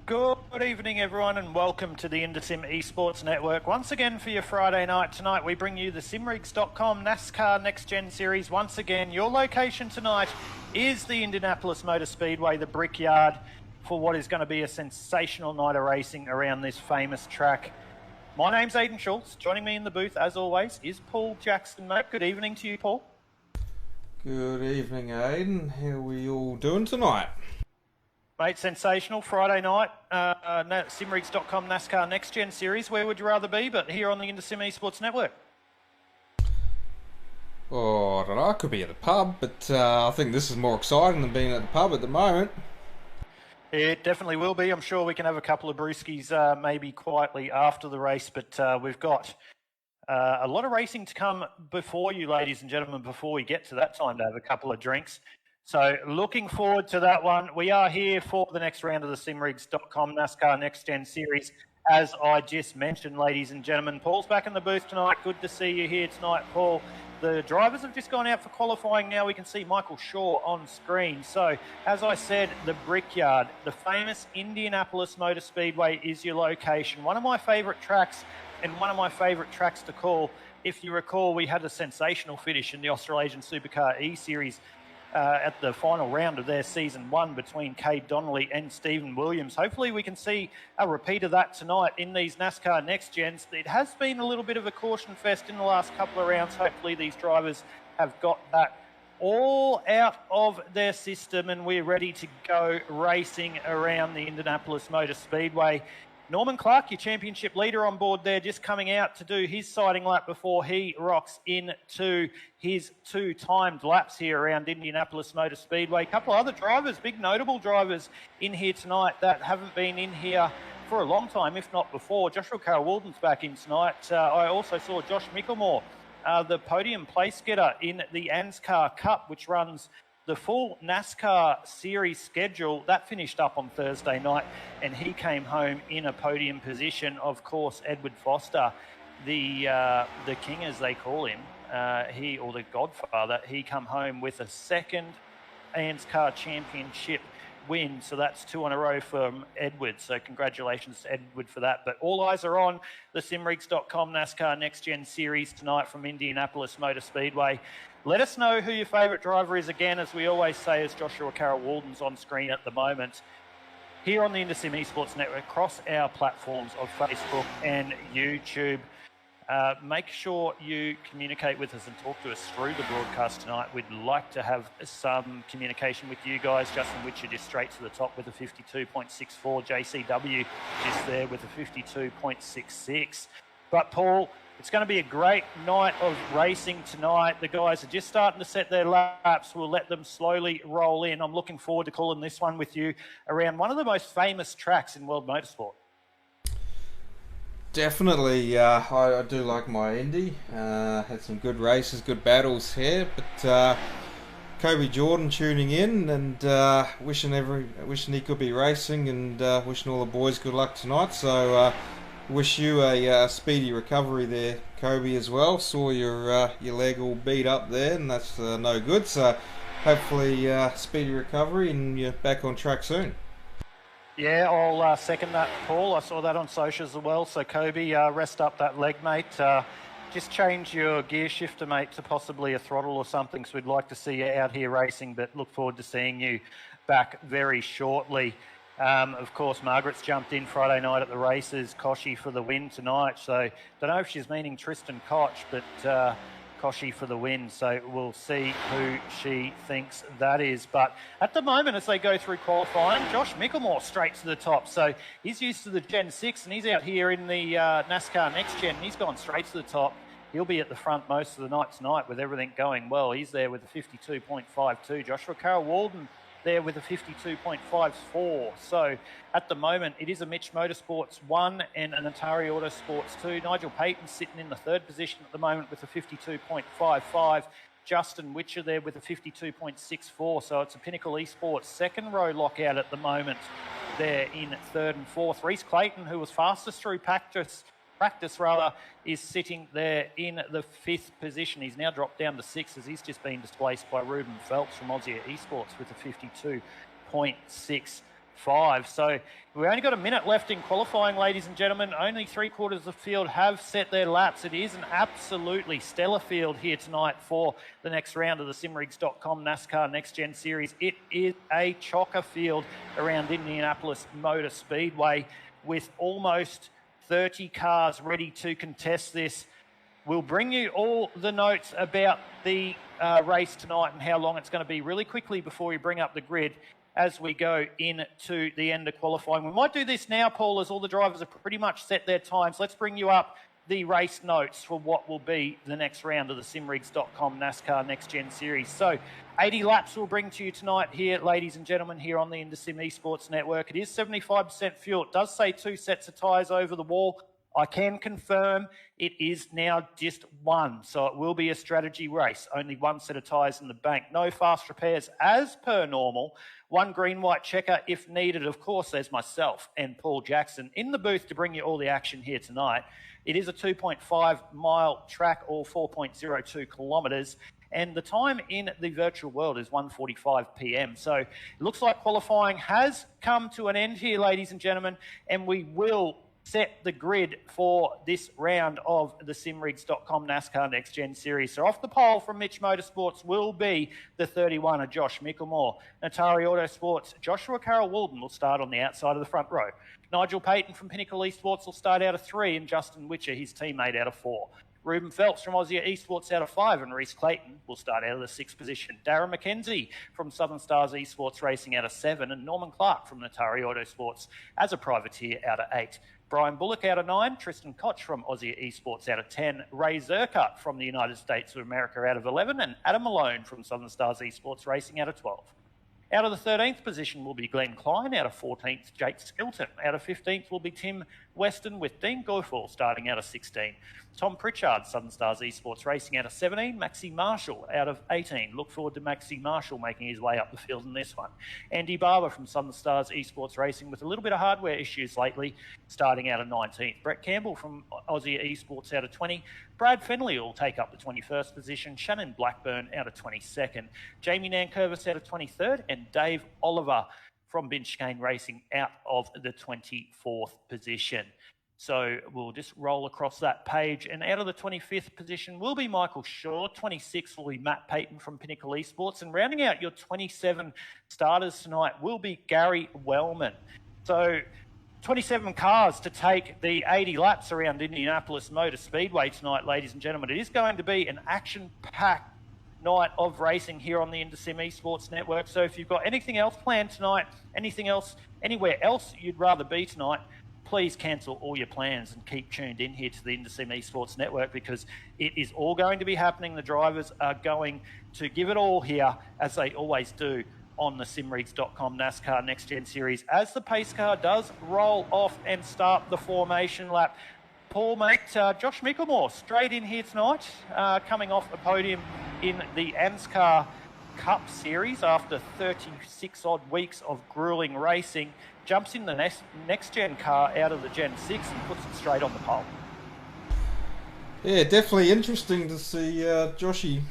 Good evening, everyone, and welcome to the Indisim Esports Network. Once again, for your Friday night tonight, we bring you the simrigs.com NASCAR Nextgen series. Once again, your location tonight is the Indianapolis Motor Speedway, the Brickyard, for what is going to be a sensational night of racing around this famous track. My name's Aidan Schultz. Joining me in the booth, as always, is Paul Jackson. Mate, good evening to you, Paul. Good evening, Aidan. How are we all doing tonight? Mate, sensational Friday night, simrigs.com NASCAR Nextgen series. Where would you rather be but here on the Indisim Esports Network? Oh, I don't know. I could be at a pub, but I think this is more exciting than being at the pub at the moment. It definitely will be. I'm sure we can have a couple of brewskis maybe quietly after the race, but we've got a lot of racing to come before you, ladies and gentlemen, before we get to that time to have a couple of drinks. So looking forward to that one. We are here for the next round of the simrigs.com NASCAR Nextgen series. As I just mentioned, ladies and gentlemen, Paul's back in the booth tonight. Good to see you here tonight, Paul. The drivers have just gone out for qualifying now. We can see Michael Shaw on screen. So, as I said, the Brickyard, the famous Indianapolis Motor Speedway is your location. One of my favourite tracks and one of my favourite tracks to call. If you recall, we had a sensational finish in the Australasian Supercar E-Series at the final round of their season one between Cade Donnelly and Stephen Williams. Hopefully we can see a repeat of that tonight in these NASCAR Next Gens. It has been a little bit of a caution fest in the last couple of rounds. Hopefully these drivers have got that all out of their system and we're ready to go racing around the Indianapolis Motor Speedway. Norman Clark, your championship leader on board there, just coming out to do his sighting lap before he rocks into his two timed laps here around Indianapolis Motor Speedway. A couple of other drivers, big notable drivers in here tonight that haven't been in here for a long time, if not before. Joshua Carroll-Walden's back in tonight. I also saw Josh Mickelmore, the podium place getter in the NASCAR Cup, which runs the full NASCAR series schedule. That finished up on Thursday night and he came home in a podium position. Of course, Edward Foster, the king as they call him, or the godfather, he come home with a second NASCAR championship win. So that's two in a row from Edward. So congratulations to Edward for that. But all eyes are on the simrigs.com NASCAR Next Gen series tonight from Indianapolis Motor Speedway. Let us know who your favourite driver is again, as we always say, as Joshua Carroll-Walden's on screen at the moment. Here on the Indisim Esports Network, across our platforms of Facebook and YouTube. Make sure you communicate with us and talk to us through the broadcast tonight. We'd like to have some communication with you guys. Justin Witcher just straight to the top with a 52.64. JCW just there with a 52.66. But Paul, it's going to be a great night of racing tonight. The guys are just starting to set their laps. We'll let them slowly roll in. I'm looking forward to calling this one with you around one of the most famous tracks in world motorsport. Definitely, I do like my Indy. Had some good races, good battles here, but Kobe Jordan tuning in and wishing he could be racing and wishing all the boys good luck tonight. So wish you a speedy recovery there, Kobe, as well. Saw your leg all beat up there, and that's no good. So hopefully speedy recovery and you're back on track soon. Yeah, I'll second that, Paul. I saw that on socials as well. So Kobe, rest up that leg, mate. Just change your gear shifter, mate, to possibly a throttle or something. So we'd like to see you out here racing, but look forward to seeing you back very shortly. Of course, Margaret's jumped in Friday night at the races. Koshy for the win tonight. So don't know if she's meaning Tristan Koch, but Koshy for the win. So we'll see who she thinks that is. But at the moment, as they go through qualifying, Josh Mickelmore straight to the top. So he's used to the Gen 6 and he's out here in the NASCAR Next Gen. And he's gone straight to the top. He'll be at the front most of the night tonight with everything going well. He's there with a 52.52. Joshua Carroll-Walden there with a 52.54. So at the moment, it is a Mitch Motorsports 1 and an Atari Autosports 2. Nigel Payton's sitting in the third position at the moment with a 52.55. Justin Witcher there with a 52.64. So it's a Pinnacle Esports second row lockout at the moment there in third and fourth. Reese Clayton, who was fastest through practice, is sitting there in the fifth position. He's now dropped down to sixth as he's just been displaced by Ruben Phelps from Aussie Esports with a 52.6 2:05. So we only got a minute left in qualifying, ladies and gentlemen. Only 3/4 of the field have set their laps. It is an absolutely stellar field here tonight for the next round of the simrigs.com NASCAR Nextgen Series. It is a chocker field around Indianapolis Motor Speedway with almost 30 cars ready to contest this. We'll bring you all the notes about the race tonight and how long it's going to be really quickly before we bring up the grid as we go into the end of qualifying. We might do this now, Paul, as all the drivers have pretty much set their times. Let's bring you up the race notes for what will be the next round of the simrigs.com NASCAR Next Gen Series. So 80 laps we'll bring to you tonight here, ladies and gentlemen, here on the IndySim Esports Network. It is 75% fuel. It does say 2 sets of tyres over the wall. I can confirm it is now just one, so it will be a strategy race. Only 1 set of tyres in the bank. No fast repairs as per normal. 1 green-white checker if needed. Of course, there's myself and Paul Jackson in the booth to bring you all the action here tonight. It is a 2.5-mile track, or 4.02 kilometres. And the time in the virtual world is 1:45 p.m. So it looks like qualifying has come to an end here, ladies and gentlemen, and we will set the grid for this round of the simrigs.com NASCAR Next Gen Series. So off the pole from Mitch Motorsports will be the 31 of Josh Mickelmore. Atari Autosports, Joshua Carroll Walden will start on the outside of the front row. Nigel Payton from Pinnacle Esports will start out of 3, and Justin Witcher, his teammate, out of 4. Ruben Phelps from Aussie Esports out of 5, and Reece Clayton will start out of the 6th position. Darren McKenzie from Southern Stars Esports Racing out of 7, and Norman Clark from Atari Autosports as a privateer out of 8. Brian Bullock out of 9, Tristan Koch from Aussie Esports out of 10, Ray Zerka from the United States of America out of 11, and Adam Malone from Southern Stars Esports Racing out of 12. Out of the 13th position will be Glenn Klein. Out of 14th, Jake Skilton. Out of 15th will be Tim Weston, with Dean Goifall starting out of 16. Tom Pritchard, Southern Stars Esports Racing out of 17. Maxi Marshall out of 18. Look forward to Maxi Marshall making his way up the field in this one. Andy Barber from Southern Stars Esports Racing with a little bit of hardware issues lately, starting out of 19th. Brett Campbell from Aussie Esports out of 20. Brad Fenley will take up the 21st position. Shannon Blackburn out of 22nd. Jamie Nankervis out of 23rd. And Dave Oliver from Binchcane Racing out of the 24th position. So we'll just roll across that page. And out of the 25th position will be Michael Shaw. 26th will be Matt Payton from Pinnacle Esports. And rounding out your 27 starters tonight will be Gary Wellman. So 27 cars to take the 80 laps around Indianapolis Motor Speedway tonight, ladies and gentlemen. It is going to be an action-packed night of racing here on the IndySim Esports Network. So if you've got anything else planned tonight, anything else, anywhere else you'd rather be tonight, please cancel all your plans and keep tuned in here to the IndySim Esports Network, because it is all going to be happening. The drivers are going to give it all here, as they always do on the simrigs.com NASCAR Next Gen Series, as the pace car does roll off and start the formation lap. Paul, mate, Josh Mickelmore straight in here tonight, coming off a podium in the NASCAR Cup Series after 36-odd weeks of grueling racing, jumps in the next gen car out of the Gen 6 and puts it straight on the pole. Yeah, definitely interesting to see Joshy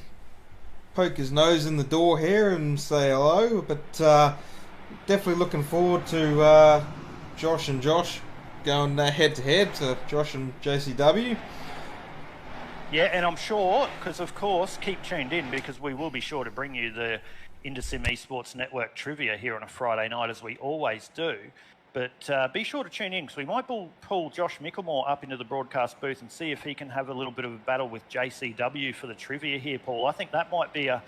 poke his nose in the door here and say hello, but definitely looking forward to Josh and Josh going head-to-head to Josh and JCW. Yeah, and I'm sure, because of course, keep tuned in, because we will be sure to bring you the IndySim Esports Network trivia here on a Friday night, as we always do. But be sure to tune in, because we might pull Josh Mickelmore up into the broadcast booth and see if he can have a little bit of a battle with JCW for the trivia here, Paul. I think that might be a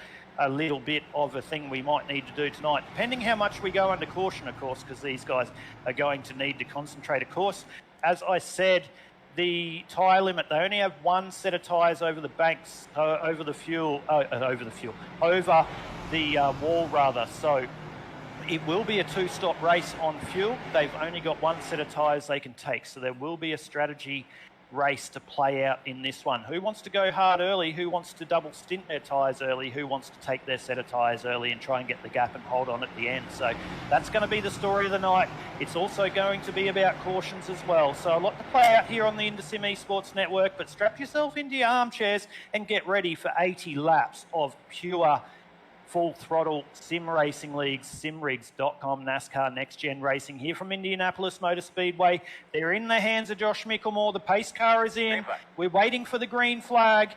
little bit of a thing we might need to do tonight, depending how much we go under caution, of course, because these guys are going to need to concentrate. Of course, as I said, the tyre limit, they only have 1 set of tyres over the banks, over the wall rather. So it will be a 2-stop race on fuel. They've only got 1 set of tyres they can take. So there will be a strategy race to play out in this one. Who wants to go hard early? Who wants to double stint their tyres early? Who wants to take their set of tyres early and try and get the gap and hold on at the end? So that's going to be the story of the night. It's also going to be about cautions as well. So a lot to play out here on the IndySim Esports Network, but strap yourself into your armchairs and get ready for 80 laps of pure Full Throttle Sim Racing Leagues, simrigs.com, NASCAR Nextgen Racing here from Indianapolis Motor Speedway. They're in the hands of Josh Mickelmore. The pace car is in. We're waiting for the green flag.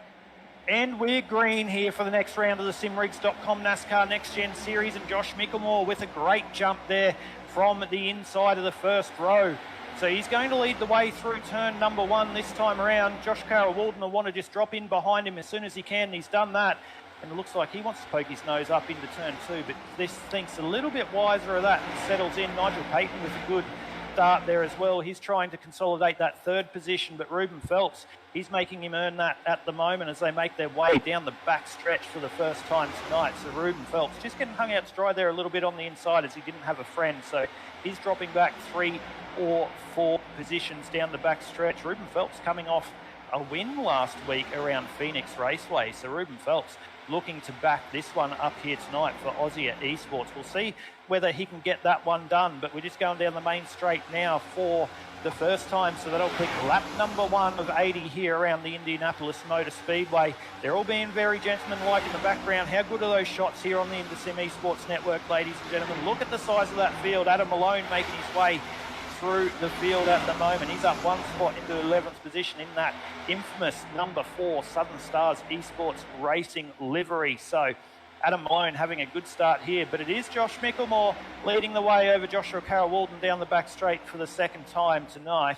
And we're green here for the next round of the simrigs.com NASCAR Nextgen Series. And Josh Mickelmore with a great jump there from the inside of the first row. So he's going to lead the way through turn number 1 this time around. Josh Carroll-Walden will want to just drop in behind him as soon as he can. He's done that. And it looks like he wants to poke his nose up into turn 2, but this thinks a little bit wiser of that and settles in. Nigel Payton with a good start there as well. He's trying to consolidate that third position, but Ruben Phelps, he's making him earn that at the moment as they make their way down the back stretch for the first time tonight. So Ruben Phelps just getting hung out to dry there a little bit on the inside as he didn't have a friend. So he's dropping back 3 or 4 positions down the back stretch. Ruben Phelps coming off a win last week around Phoenix Raceway. So Ruben Phelps looking to back this one up here tonight for Aussie at Esports. We'll see whether he can get that one done, but we're just going down the main straight now for the first time, so that'll click lap number 1 of 80 here around the Indianapolis Motor Speedway. They're all being very gentlemanlike in the background. How good are those shots here on the IndySim Esports Network, ladies and gentlemen? Look at the size of that field. Adam Malone making his way through the field at the moment. He's up 1 spot into 11th position in that infamous number 4 Southern Stars Esports Racing livery. So Adam Malone having a good start here, but it is Josh Mickelmore leading the way over Joshua Carroll-Walden down the back straight for the second time tonight.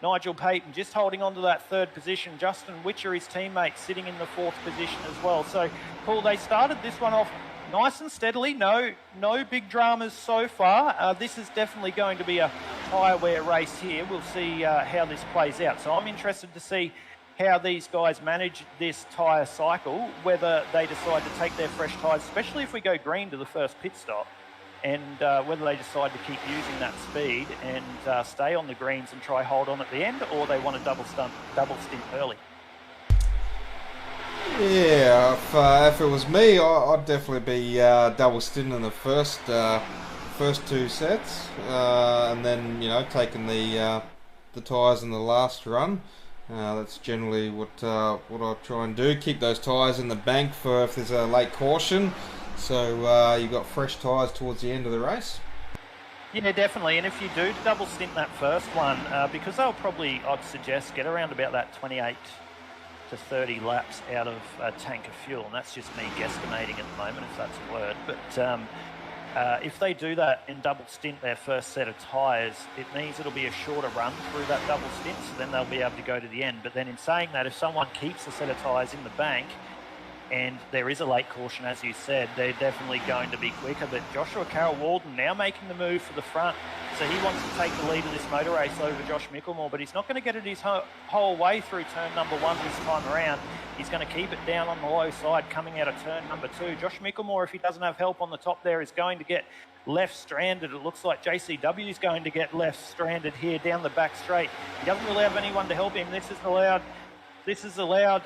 Nigel Payton just holding on to that third position. Justin Witcher, his teammate, sitting in the 4th position as well. So, Paul, they started this one off nice and steadily. No big dramas so far. This is definitely going to be a tyre wear race here. We'll see how this plays out. So I'm interested to see how these guys manage this tyre cycle, whether they decide to take their fresh tyres, especially if we go green to the first pit stop, and whether they decide to keep using that speed and stay on the greens and try hold on at the end, or they want to double stint early. Yeah, if it was me, I'd definitely be double stinting the first 2 sets, and then taking the tyres in the last run. That's generally what I try and do. Keep those tyres in the bank for if there's a late caution, so you've got fresh tyres towards the end of the race. Yeah, definitely. And if you do double stint that first one, because they'll probably, I'd suggest, get around about that 28 to 30 laps out of a tank of fuel, and that's just me guesstimating at the moment, if that's a word. But if they do that and double stint their first set of tyres, it means it'll be a shorter run through that double stint, so then they'll be able to go to the end. But then in saying that, if someone keeps a set of tyres in the bank and there is a late caution, as you said, they're definitely going to be quicker. But Joshua Carroll-Walden now making the move for the front, so he wants to take the lead of this motor race over Josh Mickelmore, but he's not going to get it his whole way through turn number 1 this time around. He's going to keep it down on the low side coming out of turn number 2. Josh Mickelmore, if he doesn't have help on the top there, is going to get left stranded. It looks like JCW is going to get left stranded here down the back straight. He doesn't really have anyone to help him. This has allowed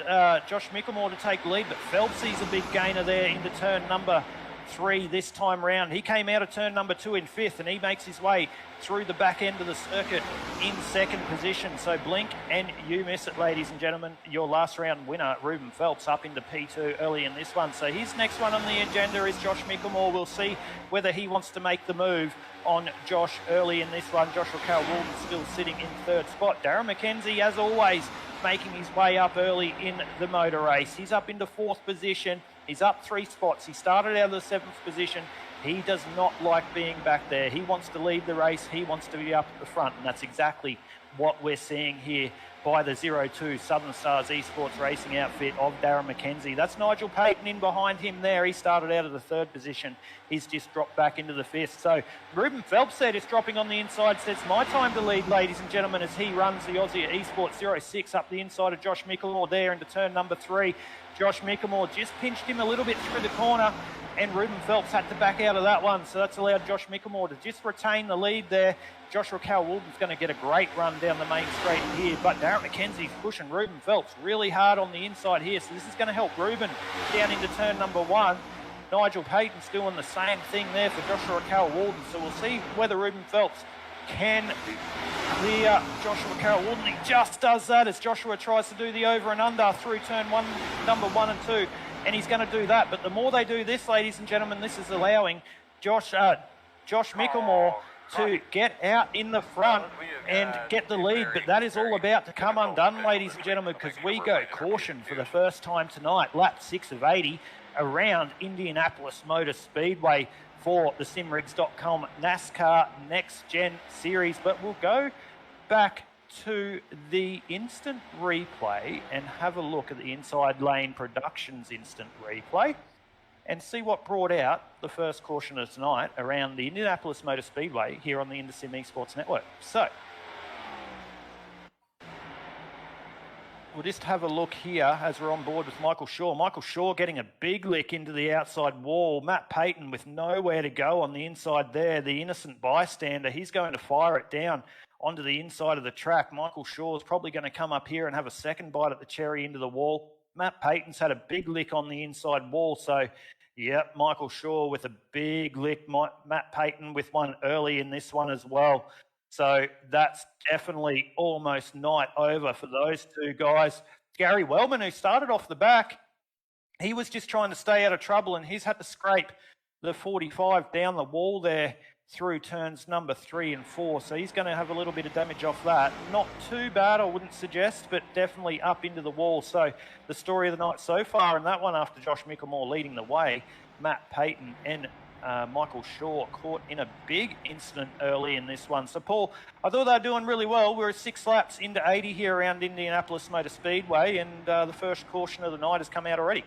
Josh Mickelmore to take the lead, but Phelps sees a big gainer there into turn number 3 this time round. He came out of turn number 2 in 5th, and he makes his way through the back end of the circuit in 2nd position. So blink and you miss it, ladies and gentlemen. Your last round winner, Ruben Phelps, up into P2 early in this one. So his next one on the agenda is Josh Mickelmore. We'll see whether he wants to make the move on Josh early in this one. Joshua Carroll-Walden still sitting in 3rd spot. Darren McKenzie, as always, making his way up early in the motor race. He's up into 4th position. He's up 3 spots. He started out of the 7th position. He does not like being back there. He wants to lead the race. He wants to be up at the front, and that's exactly what we're seeing here by the 02 Southern Stars Esports Racing outfit of Darren McKenzie. That's Nigel Payton in behind him there. He started out of the 3rd position. He's just dropped back into the 5th. So Ruben Phelps there just dropping on the inside. Says my time to lead, ladies and gentlemen, as he runs the Aussie Esports 06 up the inside of Josh Mickelmore there into turn number 3. Josh Mickelmore just pinched him a little bit through the corner, and Ruben Phelps had to back out of that one. So that's allowed Josh Mickelmore to just retain the lead there. Joshua Carroll-Walden's going to get a great run down the main straight here, but Darren McKenzie's pushing Ruben Phelps really hard on the inside here, so this is going to help Ruben down into turn number 1. Nigel Payton's doing the same thing there for Joshua Carroll-Walden, so we'll see whether Ruben Phelps can clear Joshua Carroll-Walden. He just does that as Joshua tries to do the over and under through turn 1, number 1 and 2. and he's going to do that. But the more they do this, ladies and gentlemen, this is allowing Josh Mickelmore to get out in the front and get the lead. But that is all about to come undone, ladies and gentlemen, because we go caution for the first time tonight, lap 6 of 80, around Indianapolis Motor Speedway for the simrigs.com NASCAR Nextgen series. But we'll go back to the instant replay and have a look at the Inside Lane Productions instant replay and see what brought out the first caution of tonight around the Indianapolis Motor Speedway here on the IndySim Esports Network. So we'll just have a look here as we're on board with Michael Shaw. Michael Shaw getting a big lick into the outside wall. Matt Payton with nowhere to go on the inside there. The innocent bystander, he's going to fire it down onto the inside of the track. Michael Shaw is probably going to come up here and have a second bite at the cherry into the wall. Matt Payton's had a big lick on the inside wall. So, yep, Michael Shaw with a big lick. Matt Payton with one early in this one as well. So that's definitely almost night over for those two guys. Gary Wellman, who started off the back, he was just trying to stay out of trouble, and he's had to scrape the 45 down the wall there through turns number 3 and 4. So he's going to have a little bit of damage off that. Not too bad, I wouldn't suggest, but definitely up into the wall. So the story of the night so far, and that one after Josh Mickelmore leading the way, Matt Payton and Michael Shaw caught in a big incident early in this one. So, Paul, I thought they were doing really well. We're 6 laps into 80 here around Indianapolis Motor Speedway, and the first caution of the night has come out already.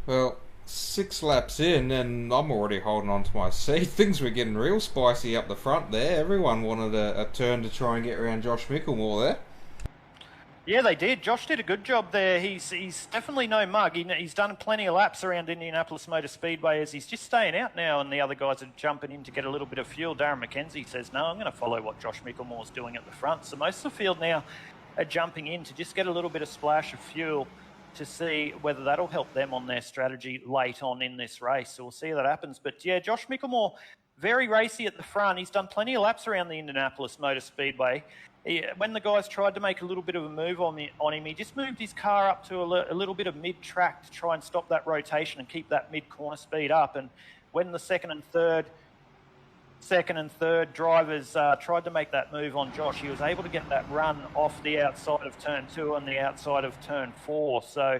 Well, 6 laps in, and I'm already holding on to my seat. Things were getting real spicy up the front there. Everyone wanted a turn to try and get around Josh Mickelmore there. Yeah, they did. Josh did a good job there. He's definitely no mug. He's done plenty of laps around Indianapolis Motor Speedway as he's just staying out now, and the other guys are jumping in to get a little bit of fuel. Darren McKenzie says, no, I'm going to follow what Josh Mickelmore's doing at the front. So most of the field now are jumping in to just get a little bit of splash of fuel to see whether that'll help them on their strategy late on in this race. So we'll see how that happens. But yeah, Josh Mickelmore, very racy at the front. He's done plenty of laps around the Indianapolis Motor Speedway. When the guys tried to make a little bit of a move on him, he just moved his car up to a little bit of mid-track to try and stop that rotation and keep that mid-corner speed up. And when the second and third drivers tried to make that move on Josh, he was able to get that run off the outside of turn 2 and the outside of turn 4. So,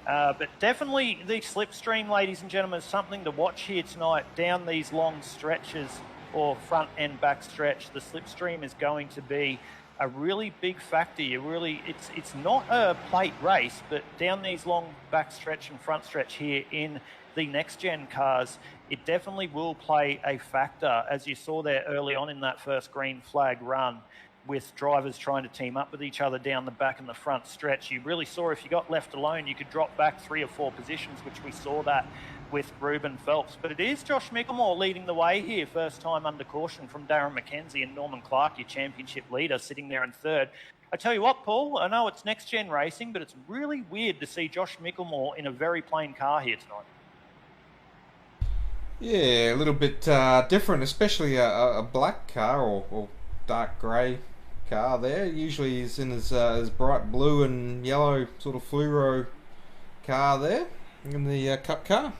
but definitely the slipstream, ladies and gentlemen, is something to watch here tonight down these long stretches or front and back stretch. The slipstream is going to be a really big factor. It's not a plate race, but down these long back stretch and front stretch here in the next gen cars, it definitely will play a factor, as you saw there early on in that first green flag run with drivers trying to team up with each other down the back and the front stretch. You really saw if you got left alone, you could drop back 3 or 4 positions, which we saw that with Ruben Phelps. But it is Josh Mickelmore leading the way here, first time under caution from Darren McKenzie and Norman Clark, your championship leader, sitting there in third. I tell you what, Paul, I know it's next gen racing, but it's really weird to see Josh Mickelmore in a very plain car here tonight. Yeah, a little bit different, especially a black car or dark grey car there. Usually he's in his bright blue and yellow sort of fluoro car there in the Cup car.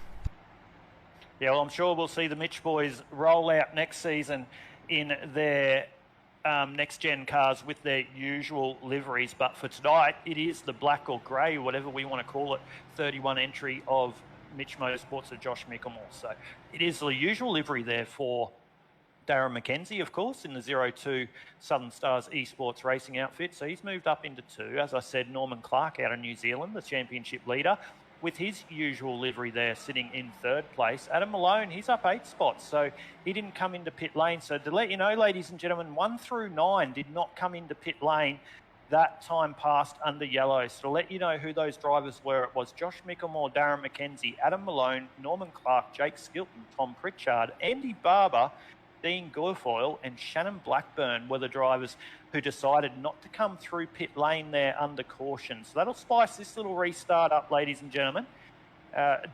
Yeah, well, I'm sure we'll see the Mitch boys roll out next season in their next-gen cars with their usual liveries. But for tonight, it is the black or grey, whatever we want to call it, 31 entry of Mitch Motorsports of Josh Mickelmore. So it is the usual livery there for Darren McKenzie, of course, in the 02 Southern Stars Esports racing outfit. So he's moved up into 2. As I said, Norman Clark out of New Zealand, the championship leader, with his usual livery there, sitting in 3rd place. Adam Malone, he's up 8 spots, so he didn't come into pit lane. So to let you know, ladies and gentlemen, 1 through 9 did not come into pit lane. That time passed under yellow. So to let you know who those drivers were, it was Josh Mickelmore, Darren McKenzie, Adam Malone, Norman Clark, Jake Skilton, Tom Pritchard, Andy Barber, Dean Guilfoyle and Shannon Blackburn were the drivers who decided not to come through pit lane there under caution. So that'll spice this little restart up, ladies and gentlemen.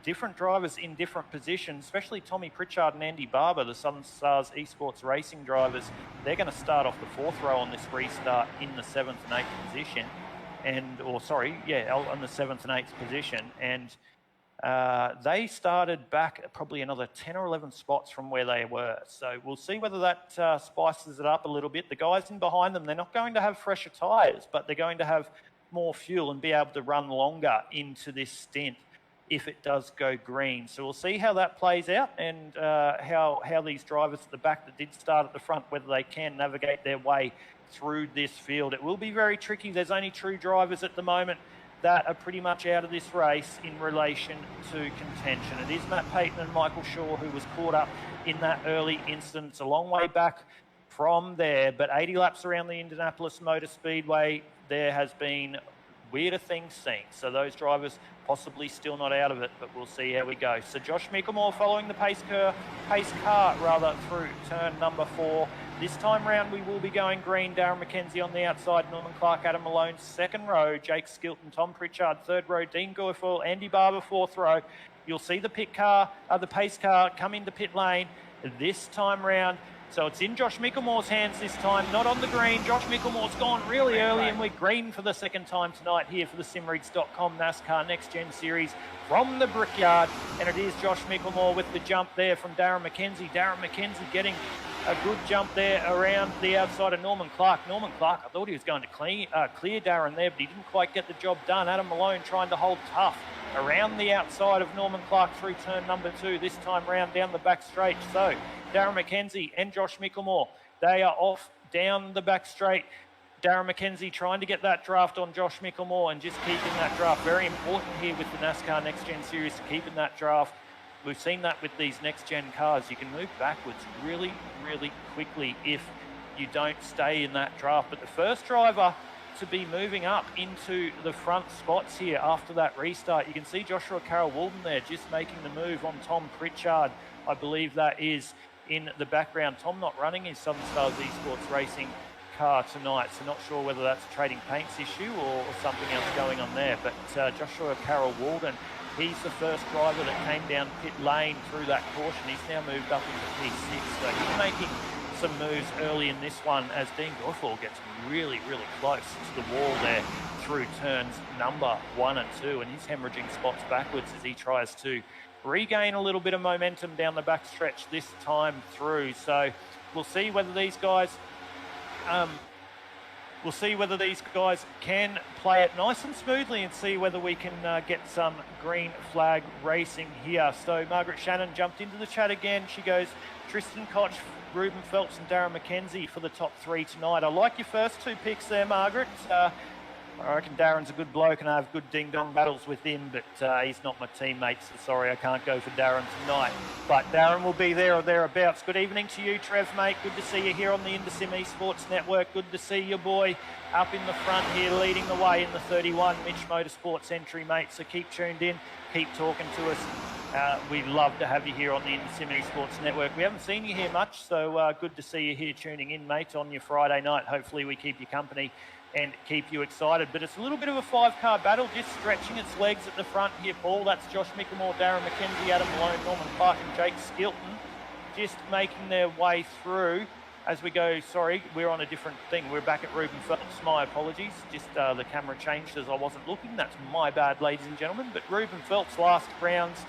Different drivers in different positions, especially Tommy Pritchard and Andy Barber, the Southern Stars Esports racing drivers. They're going to start off the 4th row on this restart in the 7th and 8th position. on the 7th and 8th position, and they started back probably another 10 or 11 spots from where they were. So we'll see whether that spices it up a little bit. The guys in behind them, they're not going to have fresher tyres, but they're going to have more fuel and be able to run longer into this stint if it does go green. So we'll see how that plays out, and how these drivers at the back that did start at the front, whether they can navigate their way through this field. It will be very tricky. There's only 2 drivers at the moment that are pretty much out of this race in relation to contention. It is Matt Payton and Michael Shaw who was caught up in that early incident. It's a long way back from there, but 80 laps around the Indianapolis Motor Speedway, there has been weirder things seen. So those drivers possibly still not out of it, but we'll see how we go. So Josh Mickelmore following the pace car through turn number 4. This time round, we will be going green. Darren McKenzie on the outside, Norman Clark, Adam Malone, 2nd row, Jake Skilton, Tom Pritchard, 3rd row, Dean Guilfoyle, Andy Barber, 4th row. You'll see the pace car come into pit lane this time round. So it's in Josh Mickelmore's hands this time, not on the green. Josh Mickelmore's gone really early, and we're green for the 2nd time tonight here for the SimRigs.com NASCAR Nextgen Series from the Brickyard. And it is Josh Mickelmore with the jump there from Darren McKenzie. Darren McKenzie getting a good jump there around the outside of Norman Clark. Norman Clark, I thought he was going to clear Darren there, but he didn't quite get the job done. Adam Malone trying to hold tough around the outside of Norman Clark through turn number 2, this time round down the back straight. So Darren McKenzie and Josh Mickelmore, they are off down the back straight. Darren McKenzie trying to get that draft on Josh Mickelmore and just keeping that draft. Very important here with the NASCAR Next Gen Series, keeping that draft. We've seen that with these next gen cars. You can move backwards really, really quickly if you don't stay in that draft. But the first driver to be moving up into the front spots here after that restart, you can see Joshua Carroll-Walden there just making the move on Tom Pritchard. I believe that is in the background. Tom not running his Southern Stars Esports Racing car tonight, so not sure whether that's a trading paints issue or something else going on there. But Joshua Carroll-Walden, he's the first driver that came down pit lane through that caution. He's now moved up into P6, so he's making some moves early in this one as Dean Guilfoyle gets really, really close to the wall there through turns number 1 and 2, and he's hemorrhaging spots backwards as he tries to regain a little bit of momentum down the back stretch this time through. So we'll see whether these guys can play it nice and smoothly and see whether we can get some green flag racing here. So Margaret Shannon jumped into the chat again. She goes, Tristan Koch, Ruben Phelps and Darren McKenzie for the top 3 tonight. I like your first 2 picks there, Margaret. I reckon Darren's a good bloke and I have good ding-dong battles with him, but he's not my teammate, so sorry I can't go for Darren tonight. But Darren will be there or thereabouts. Good evening to you, Trev, mate. Good to see you here on the Indasim Esports Network. Good to see your boy up in the front here leading the way in the 31 Mitch Motorsports entry, mate. So keep tuned in, keep talking to us. We'd love to have you here on the Indasim Esports Network. We haven't seen you here much, so good to see you here tuning in, mate, on your Friday night. Hopefully we keep you company and keep you excited. But it's a little bit of a 5-car battle, just stretching its legs at the front here, Paul. That's Josh Mickelmore, Darren McKenzie, Adam Malone, Norman Clark and Jake Skilton just making their way through as we go. Sorry, we're on a different thing. We're back at Ruben Phelps. My apologies. Just the camera changed as I wasn't looking. That's my bad, ladies and gentlemen. But Ruben Phelps, last round's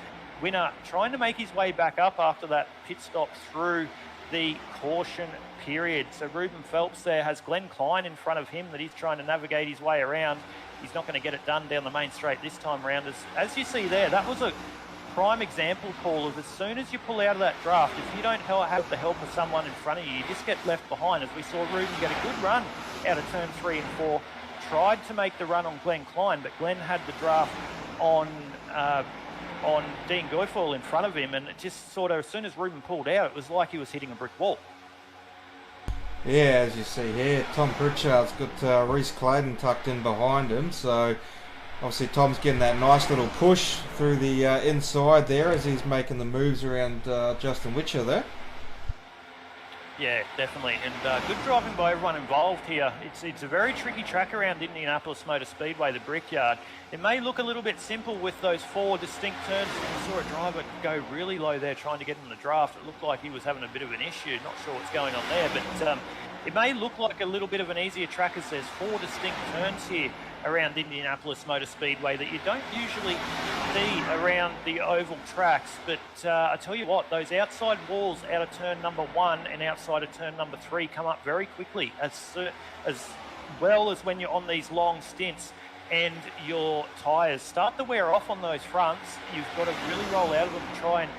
winner, trying to make his way back up after that pit stop through the caution period. So Ruben Phelps there has Glenn Klein in front of him that he's trying to navigate his way around. He's not going to get it done down the main straight this time around. As you see there, that was a prime example, Paul, of as soon as you pull out of that draft, if you don't have the help of someone in front of you, you just get left behind. As we saw Ruben get a good run out of turn 3 and 4, tried to make the run on Glenn Klein, but Glenn had the draft on Dean Guilfoyle in front of him, and it just sort of, as soon as Ruben pulled out, it was like he was hitting a brick wall. Yeah, as you see here, Tom Pritchard's got Reese Clayton tucked in behind him, so obviously Tom's getting that nice little push through the inside there as he's making the moves around Justin Witcher there. Yeah, definitely, and good driving by everyone involved here. It's a very tricky track around Indianapolis Motor Speedway, the Brickyard. It may look a little bit simple with those 4 distinct turns. We saw a driver go really low there trying to get in the draft. It looked like he was having a bit of an issue. Not sure what's going on there, but it may look like a little bit of an easier track as there's 4 distinct turns here. around Indianapolis Motor Speedway that you don't usually see around the oval tracks. But I tell you what, those outside walls out of turn number 1 and outside of turn number 3 come up very quickly, as well as when you're on these long stints and your tyres start to wear off on those fronts. You've got to really roll out of them and try and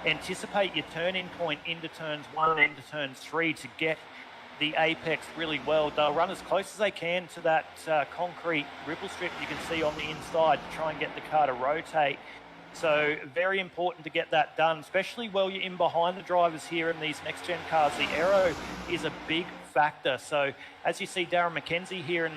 anticipate your turn-in point into turns 1 and into turns 3 to get the apex really well. They'll run as close as they can to that concrete ripple strip you can see on the inside to try and get the car to rotate. So very important to get that done, especially while you're in behind the drivers here in these next-gen cars. The aero is a big factor. So as you see Darren McKenzie here in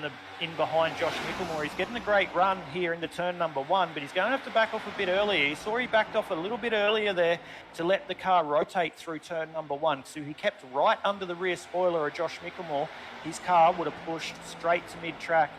behind Josh Mickelmore, he's getting a great run here into turn number 1, but he's going to have to back off a bit earlier. You saw he backed off a little bit earlier there to let the car rotate through turn number 1. So he kept right under the rear spoiler of Josh Mickelmore. His car would have pushed straight to mid-track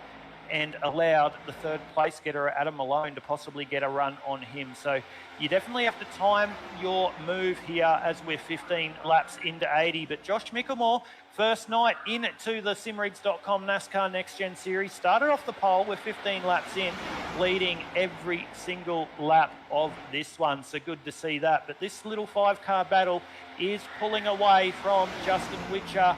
and allowed the third place getter Adam Malone to possibly get a run on him. So you definitely have to time your move here as we're 15 laps into 80. But Josh Mickelmore, first night into the simrigs.com NASCAR Nextgen series, started off the pole with 15 laps in, leading every single lap of this one. So good to see that. But this little 5-car battle is pulling away from Joshua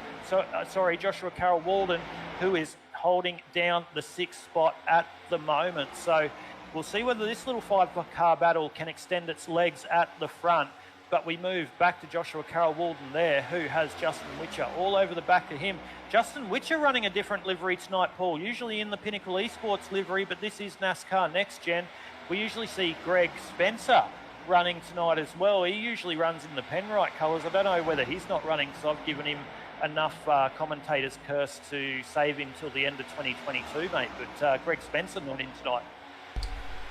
Carroll Walden, who is holding down the 6th spot at the moment. So we'll see whether this little 5-car battle can extend its legs at the front. But we move back to Joshua Carroll Walden there, who has Justin Witcher all over the back of him. Justin Witcher running a different livery tonight, Paul. Usually in the Pinnacle Esports livery, but this is NASCAR Next Gen. We usually see Greg Spencer running tonight as well. He usually runs in the Penrite colours. I don't know whether he's not running because I've given him enough commentators curse to save him till the end of 2022, mate. But Greg Spencer not in tonight.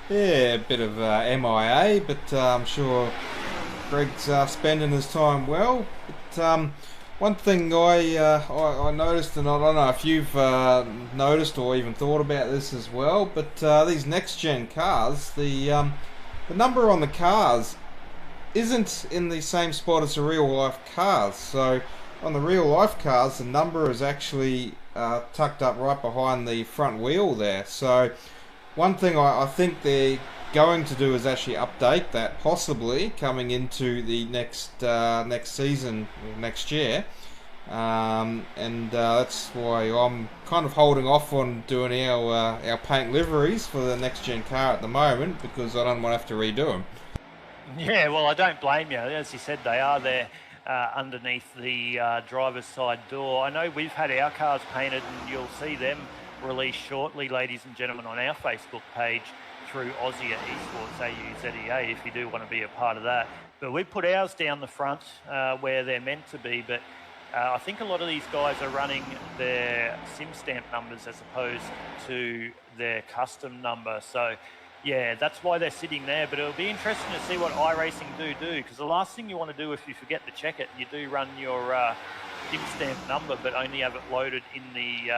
Yeah, a bit of MIA, but I'm sure Greg's spending his time well. But one thing I noticed, and I don't know if you've noticed or even thought about this as well, but these next-gen cars, the number on the cars isn't in the same spot as the real-life cars. So on the real-life cars, the number is actually tucked up right behind the front wheel there. So one thing I think they're going to do is actually update that, possibly coming into the next season, next year. And that's why I'm kind of holding off on doing our paint liveries for the next-gen car at the moment, because I don't want to have to redo them. Yeah, well, I don't blame you. As you said, they are there underneath the driver's side door. I know we've had our cars painted, and you'll see them released shortly, ladies and gentlemen, on our Facebook page through Aussie Esports AUZEA, if you do want to be a part of that. But we've put ours down the front where they're meant to be, but I think a lot of these guys are running their sim stamp numbers as opposed to their custom number. So yeah, that's why they're sitting there. But it'll be interesting to see what iRacing do, because the last thing you want to do if you forget to check it, you do run your sim stamp number, but only have it loaded in the,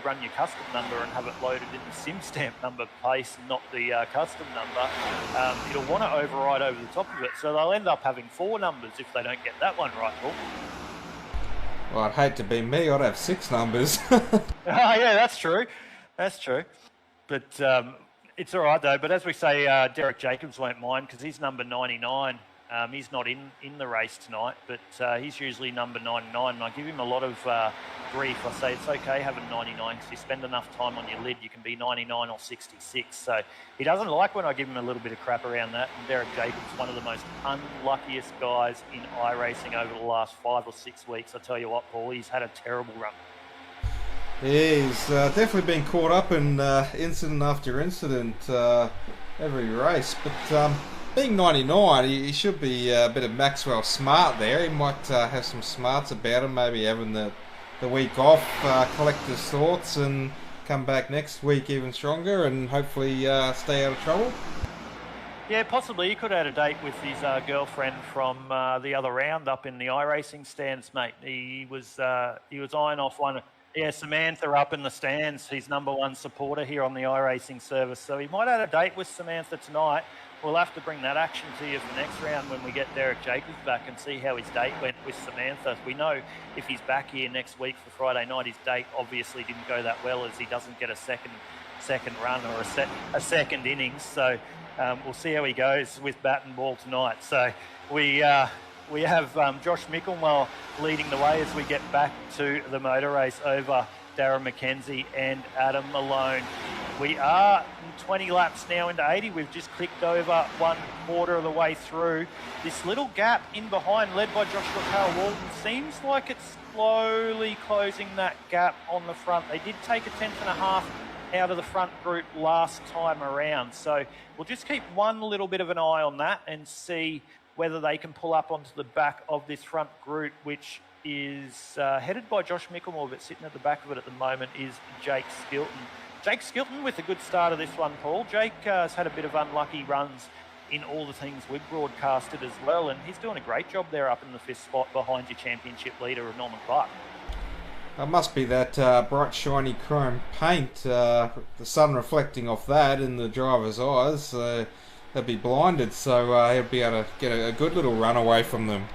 run your custom number and have it loaded in the sim stamp number place and not the custom number. It'll want to override over the top of it. So they'll end up having 4 numbers if they don't get that one right, Paul. Well, I'd hate to be me. I'd have 6 numbers. Oh, yeah, that's true. That's true. But it's all right, though. But as we say, Derek Jacobs won't mind because he's number 99. He's not in the race tonight, but he's usually number 99. And I give him a lot of grief. I say it's okay having 99 because you spend enough time on your lid, you can be 99 or 66. So he doesn't like when I give him a little bit of crap around that. And Derek Jacobs, one of the most unluckiest guys in iRacing over the last 5 or 6 weeks. I tell you what, Paul, he's had a terrible run. Yeah, he's definitely been caught up in incident after incident every race. But being 99, he should be a bit of Maxwell smart there. He might have some smarts about him, maybe having the week off, collect his thoughts and come back next week even stronger and hopefully stay out of trouble. Yeah, possibly. He could have had a date with his girlfriend from the other round up in the iRacing stands, mate. He was eyeing off one. Yeah, Samantha up in the stands. He's #1 supporter here on the iRacing service. So he might have had a date with Samantha tonight. We'll have to bring that action to you for next round when we get Derek Jacobs back and see how his date went with Samantha. We know if he's back here next week for Friday night, his date obviously didn't go that well as he doesn't get a second second run or a second innings. So we'll see how he goes with bat and ball tonight. So we have Josh Mickelmore leading the way as we get back to the motor race over Darren McKenzie and Adam Malone. We are 20 laps now into 80. We've just clicked over 1/4 of the way through. This little gap in behind, led by Joshua Carroll-Walton, seems like it's slowly closing that gap on the front. They did take a 10.5 out of the front group last time around. So we'll just keep one little bit of an eye on that and see whether they can pull up onto the back of this front group, which is headed by Josh Mickelmore, but sitting at the back of it at the moment is Jake Skilton. Jake Skilton with a good start of this one, Paul. Jake has had a bit of unlucky runs in all the things we've broadcasted as well, and he's doing a great job there up in the 5th spot behind your championship leader, Norman Clark. It must be that bright, shiny chrome paint, the sun reflecting off that in the driver's eyes. They'll be blinded, so he'll be able to get a good little run away from them.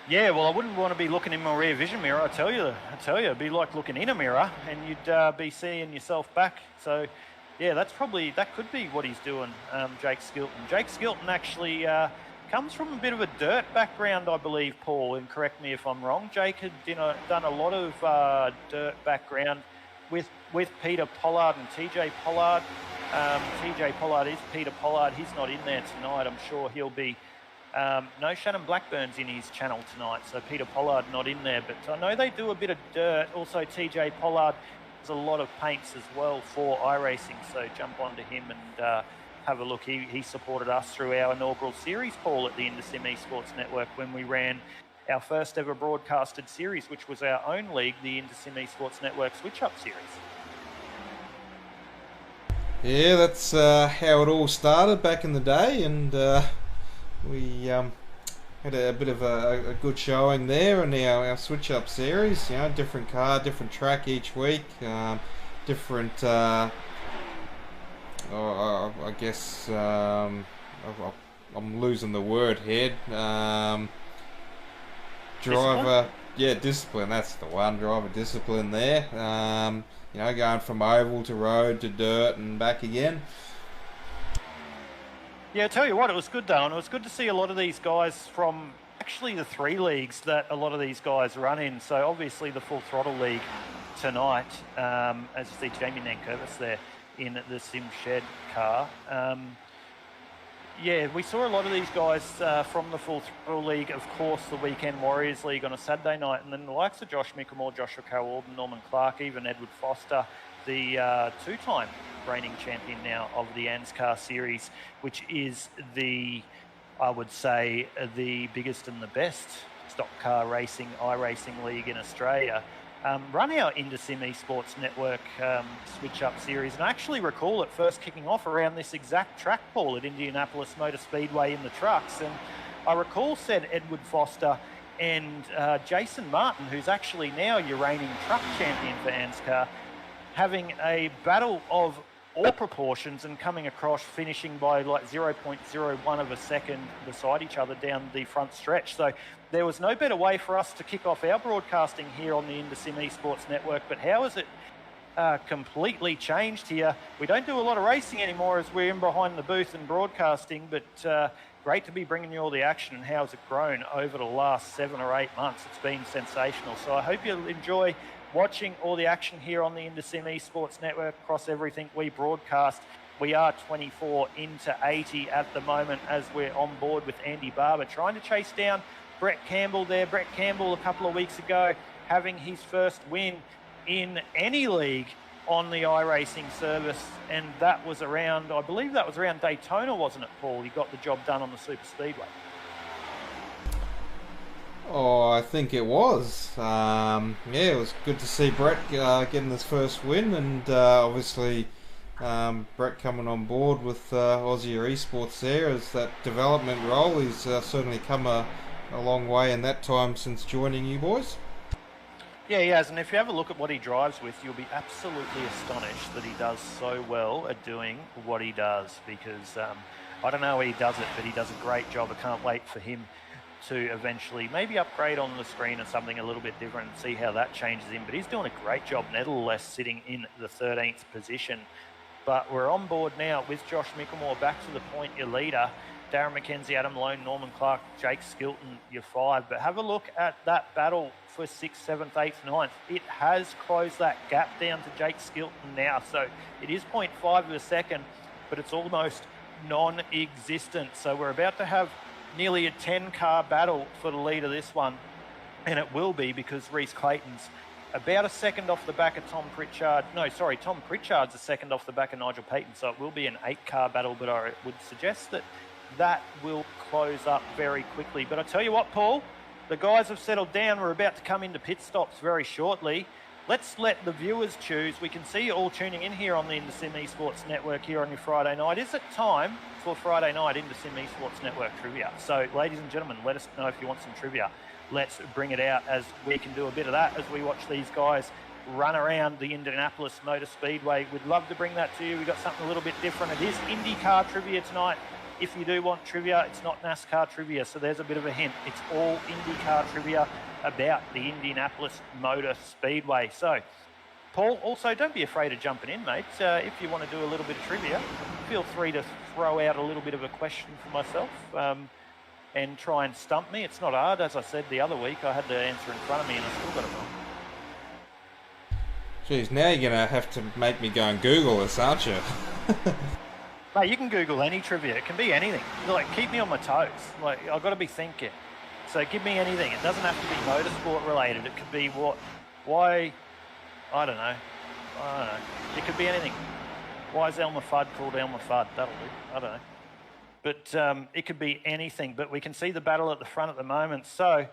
Yeah, well, I wouldn't want to be looking in my rear vision mirror. I tell you, it'd be like looking in a mirror, and you'd be seeing yourself back. So, yeah, that could be what he's doing, Jake Skilton. Jake Skilton actually comes from a bit of a dirt background, I believe, Paul, and correct me if I'm wrong. Jake had done a lot of dirt background with Peter Pollard and TJ Pollard. TJ Pollard is Peter Pollard. He's not in there tonight. I'm sure he'll be. No, Shannon Blackburn's in his channel tonight, so Peter Pollard not in there. But I know they do a bit of dirt. Also, TJ Pollard does a lot of paints as well for iRacing, so jump onto him and have a look. He supported us through our inaugural series, Paul, at the Indisim Esports Network when we ran our first ever broadcasted series, which was our own league, the Indisim Esports Network Switch Up Series. Yeah, that's how it all started back in the day, and we had a bit of a good showing there in our Switch Up series. You know, different car, different track each week, different. I guess I'm losing the word here. Driver, discipline. That's the one. Driver discipline there. You know, going from oval to road to dirt and back again. Yeah, I tell you what, it was good though, and it was good to see a lot of these guys from actually the 3 leagues that a lot of these guys run in. So obviously the Full Throttle League tonight, as you see Jamie Nankervis there in the Sim Shed car. Yeah, we saw a lot of these guys from the Full Throttle League, of course the Weekend Warriors League on a Saturday night, and then the likes of Josh Mickelmore, Joshua Carroll-Walton, Norman Clark, even Edward Foster, the 2-time reigning champion now of the NASCAR series, which is I would say, the biggest and the best stock car racing, iRacing league in Australia. Run our Indisim Esports Network Switch Up series, and I actually recall it first kicking off around this exact track, Paul, at Indianapolis Motor Speedway in the trucks, and I recall said Edward Foster and Jason Martin, who's actually now your reigning truck champion for NASCAR, having a battle of all proportions and coming across, finishing by like 0.01 of a second beside each other down the front stretch. So there was no better way for us to kick off our broadcasting here on the Indisim Esports Network. But how has it completely changed here? We don't do a lot of racing anymore as we're in behind the booth and broadcasting, but great to be bringing you all the action. And how has it grown over the last 7 or 8 months? It's been sensational. So I hope you'll enjoy watching all the action here on the Indisim Esports Network across everything we broadcast. We are 24 into 80 at the moment as we're on board with Andy Barber, trying to chase down Brett Campbell there. Brett Campbell a couple of weeks ago having his first win in any league on the iRacing service, and that was around, I believe that was around Daytona, wasn't it, Paul? He got the job done on the Super Speedway. Oh, I think it was. It was good to see Brett getting his first win, and obviously Brett coming on board with Aussie Esports there as that development role. He's certainly come a long way in that time since joining you boys. Yeah, he has, and if you have a look at what he drives with, you'll be absolutely astonished that he does so well at doing what he does, because I don't know how he does it, but he does a great job. I can't wait for him to eventually maybe upgrade on the screen or something a little bit different and see how that changes him. But he's doing a great job, nevertheless, sitting in the 13th position. But we're on board now with Josh Mickelmore back to the point, your leader. Darren McKenzie, Adam Malone, Norman Clark, Jake Skilton, your 5. But have a look at that battle for 6th, 7th, 8th, 9th. It has closed that gap down to Jake Skilton now. So it is 0.5 of a second, but it's almost non-existent. So we're about to have nearly a 10-car battle for the lead of this one. And it will be because Reece Clayton's about a second off the back of Tom Pritchard. No, sorry, Tom Pritchard's a second off the back of Nigel Payton. So it will be an 8-car battle, but I would suggest that will close up very quickly. But I tell you what, Paul, the guys have settled down. We're about to come into pit stops very shortly. Let's let the viewers choose. We can see you all tuning in here on the InterSim Esports Network here on your Friday night. Is it time for Friday night InterSim Esports Network trivia? So, ladies and gentlemen, let us know if you want some trivia. Let's bring it out as we can do a bit of that as we watch these guys run around the Indianapolis Motor Speedway. We'd love to bring that to you. We've got something a little bit different. It is IndyCar trivia tonight. If you do want trivia, it's not NASCAR trivia, so there's a bit of a hint. It's all IndyCar trivia about the Indianapolis Motor Speedway. So, Paul, also don't be afraid of jumping in, mate. If you want to do a little bit of trivia, feel free to throw out a little bit of a question for myself and try and stump me. It's not hard. As I said the other week, I had the answer in front of me and I still got it wrong. Geez, now you're going to have to make me go and Google this, aren't you? Mate, you can Google any trivia. It can be anything. Like, keep me on my toes. Like, I've got to be thinking. So give me anything. It doesn't have to be motorsport related. It could be why, I don't know. It could be anything. Why is Elmer Fudd called Elmer Fudd? That'll do. I don't know. But it could be anything. But we can see the battle at the front at the moment. So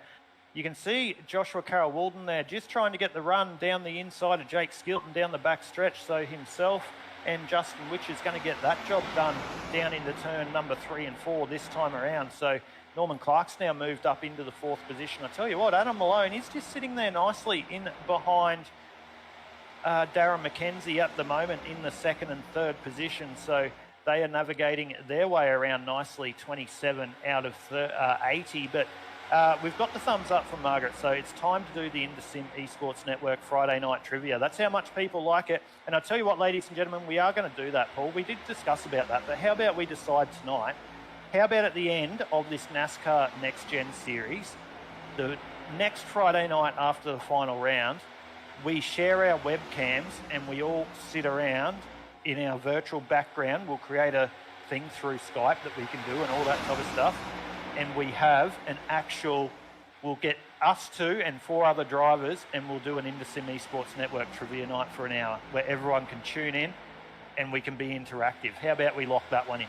you can see Joshua Carroll-Walden there just trying to get the run down the inside of Jake Skilton down the back stretch. So himself and Justin Witch is going to get that job done down into turn number 3 and 4 this time around. So Norman Clark's now moved up into the 4th position. I tell you what, Adam Malone is just sitting there nicely in behind Darren McKenzie at the moment in the 2nd and 3rd position. So they are navigating their way around nicely, 27 out of 80. But we've got the thumbs up from Margaret, so it's time to do the InterSim Esports Network Friday night trivia. That's how much people like it. And I tell you what, ladies and gentlemen, we are going to do that, Paul. We did discuss about that, but how about we decide tonight, how about at the end of this NASCAR Nextgen series, the next Friday night after the final round, we share our webcams and we all sit around in our virtual background. We'll create a thing through Skype that we can do and all that type of stuff. And we have an actual, we'll get us 2 and 4 other drivers and we'll do an InterSim Esports Network trivia night for an hour where everyone can tune in and we can be interactive. How about we lock that one in?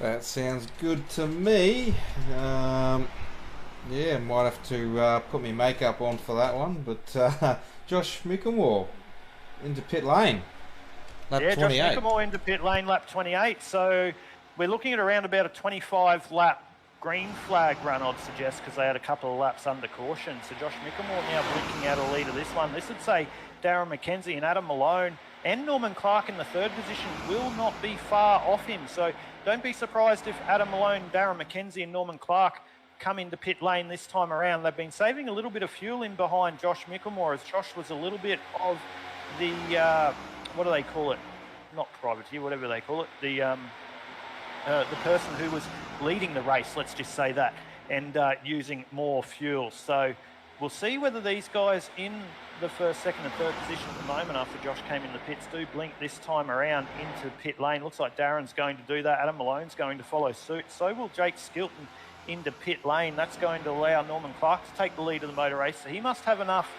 That sounds good to me. Yeah, might have to put my makeup on for that one. But Josh Mickelmore into pit lane. Lap 28. Josh Mickelmore into pit lane, lap 28. So we're looking at around about a 25-lap green flag run, I'd suggest, because they had a couple of laps under caution. So Josh Mickelmore now blinking out a lead of this one. This would say Darren McKenzie and Adam Malone and Norman Clark in the 3rd position will not be far off him. So don't be surprised if Adam Malone, Darren McKenzie and Norman Clark come into pit lane this time around. They've been saving a little bit of fuel in behind Josh Mickelmore, as Josh was a little bit of the, what do they call it? Not privateer, whatever they call it. The person who was leading the race, let's just say that, and using more fuel. So we'll see whether these guys in the 1st, 2nd and 3rd position at the moment after Josh came in the pits do blink this time around into pit lane. Looks like Darren's going to do that. Adam Malone's going to follow suit. So will Jake Skilton into pit lane. That's going to allow Norman Clark to take the lead of the motor race. So he must have enough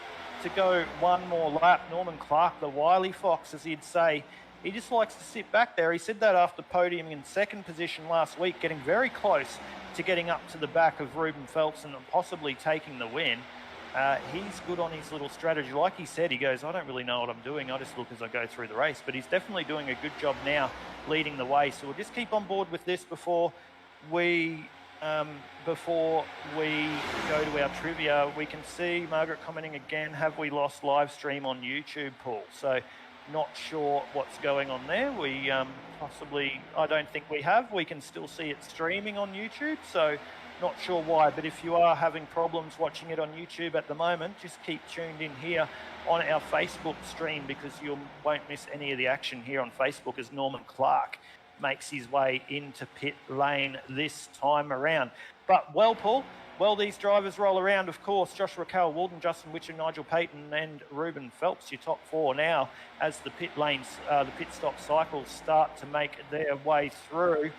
to go one more lap. Norman Clark, the wily fox, as he'd say, he just likes to sit back there. He said that after podium in 2nd position last week, getting very close to getting up to the back of Ruben Phelps and possibly taking the win. He's good on his little strategy. Like he said, he goes, I don't really know what I'm doing. I just look as I go through the race. But he's definitely doing a good job now leading the way. So we'll just keep on board with this before we go to our trivia. We can see Margaret commenting again, have we lost live stream on YouTube, Paul? So Not sure what's going on there. We possibly, I don't think we have. We can still see it streaming on YouTube, so not sure why. But if you are having problems watching it on YouTube at the moment, just keep tuned in here on our Facebook stream, because you won't miss any of the action here on Facebook as Norman Clark makes his way into pit lane this time around. But well, Paul, well, these drivers roll around, of course. Joshua Carroll-Walden, Justin Witcher, Nigel Payton and Ruben Phelps, your top four now, as the pit lanes, the pit stop cycles start to make their way through.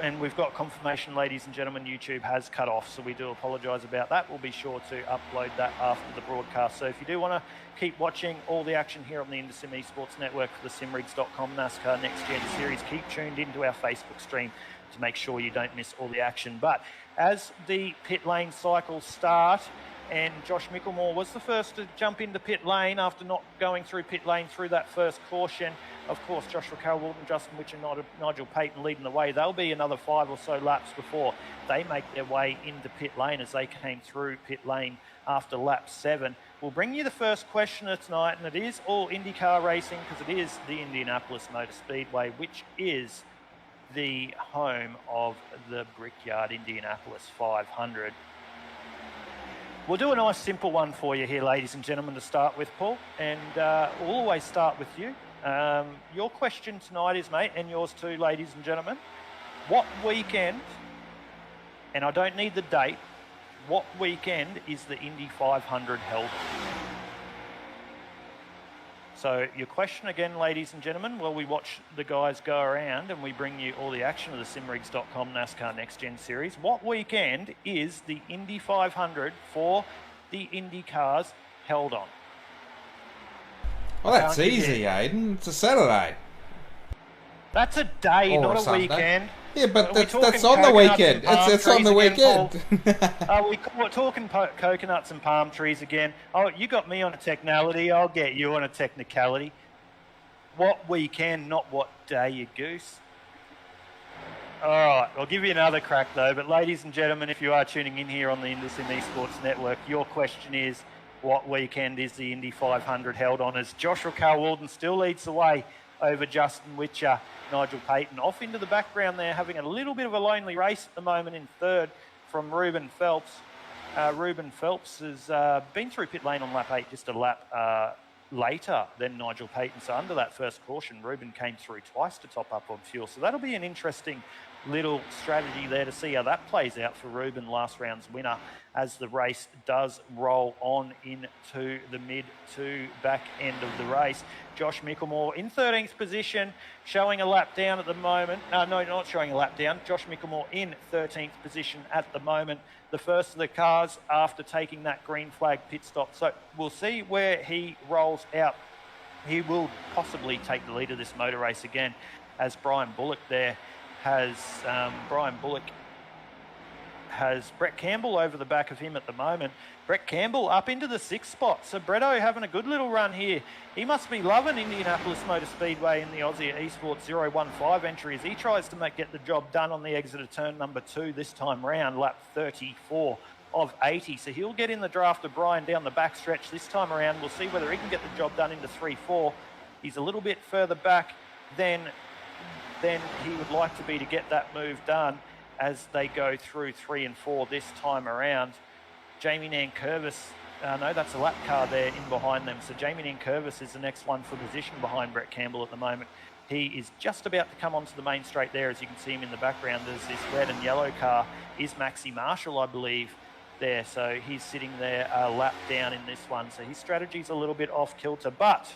And we've got confirmation, ladies and gentlemen, YouTube has cut off, so we do apologise about that. We'll be sure to upload that after the broadcast. So if you do want to keep watching all the action here on the IndySim Esports Network for the simrigs.com NASCAR Nextgen series, keep tuned into our Facebook stream to make sure you don't miss all the action. But as the pit lane cycles start, and Josh Mickelmore was the first to jump into pit lane after not going through pit lane through that first caution. Of course, Joshua Carroll-Walden, Justin Witcher, Nigel Payton leading the way. They'll be another 5 or so laps before they make their way into pit lane, as they came through pit lane after lap 7. We'll bring you the first questioner tonight, and it is all IndyCar racing, because it is the Indianapolis Motor Speedway, which is the home of the Brickyard Indianapolis 500. We'll do a nice simple one for you here, ladies and gentlemen, to start with, Paul, and we'll always start with you. Your question tonight is, mate, and yours too, ladies and gentlemen, what weekend, and I don't need the date, what weekend is the Indy 500 held? So your question again, ladies and gentlemen, while we watch the guys go around and we bring you all the action of the simrigs.com NASCAR Nextgen series, what weekend is the Indy 500 for the Indy cars held on? Well, that's easy, Aiden. It's a Saturday. That's a day, not a Sunday. Weekend. Yeah, but that's on the weekend. It's on the weekend. We're talking coconuts and palm trees again. Oh, you got me on a technicality. I'll get you on a technicality. What weekend, not what day, you goose. All right, I'll give you another crack, though. But ladies and gentlemen, if you are tuning in here on the IndySim Esports Network, your question is, what weekend is the Indy 500 held on? As Joshua Carroll-Walden still leads the way over Justin Witcher, Nigel Payton. Off into the background there, having a little bit of a lonely race at the moment in third from Ruben Phelps. Ruben Phelps has been through pit lane on lap 8, just a lap later than Nigel Payton. So under that first caution, Ruben came through twice to top up on fuel. So that'll be an interesting little strategy there to see how that plays out for Ruben, last round's winner, as the race does roll on into the mid to back end of the race. Josh Mickelmore in 13th position, showing a lap down at the moment. No, not showing a lap down. Josh Mickelmore in 13th position at the moment. The first of the cars after taking that green flag pit stop. So we'll see where he rolls out. He will possibly take the lead of this motor race again, as Brian Bullock there has Brett Campbell over the back of him at the moment. Brett Campbell up into the 6th spot. So Bretto having a good little run here. He must be loving Indianapolis Motor Speedway in the Aussie Esports 015 entry, as he tries to get the job done on the exit of turn number 2 this time round, lap 34 of 80. So he'll get in the draft of Brian down the back stretch this time around. We'll see whether he can get the job done into 3-4. He's a little bit further back than he would like to be to get that move done as they go through 3 and 4 this time around. Jamie Nankervis, no, that's a lap car there in behind them. So Jamie Nankervis is the next one for position behind Brett Campbell at the moment. He is just about to come onto the main straight there, as you can see him in the background. There's this red and yellow car, is Maxi Marshall, I believe, there. So he's sitting there a lap down in this one. So his strategy's a little bit off kilter. But,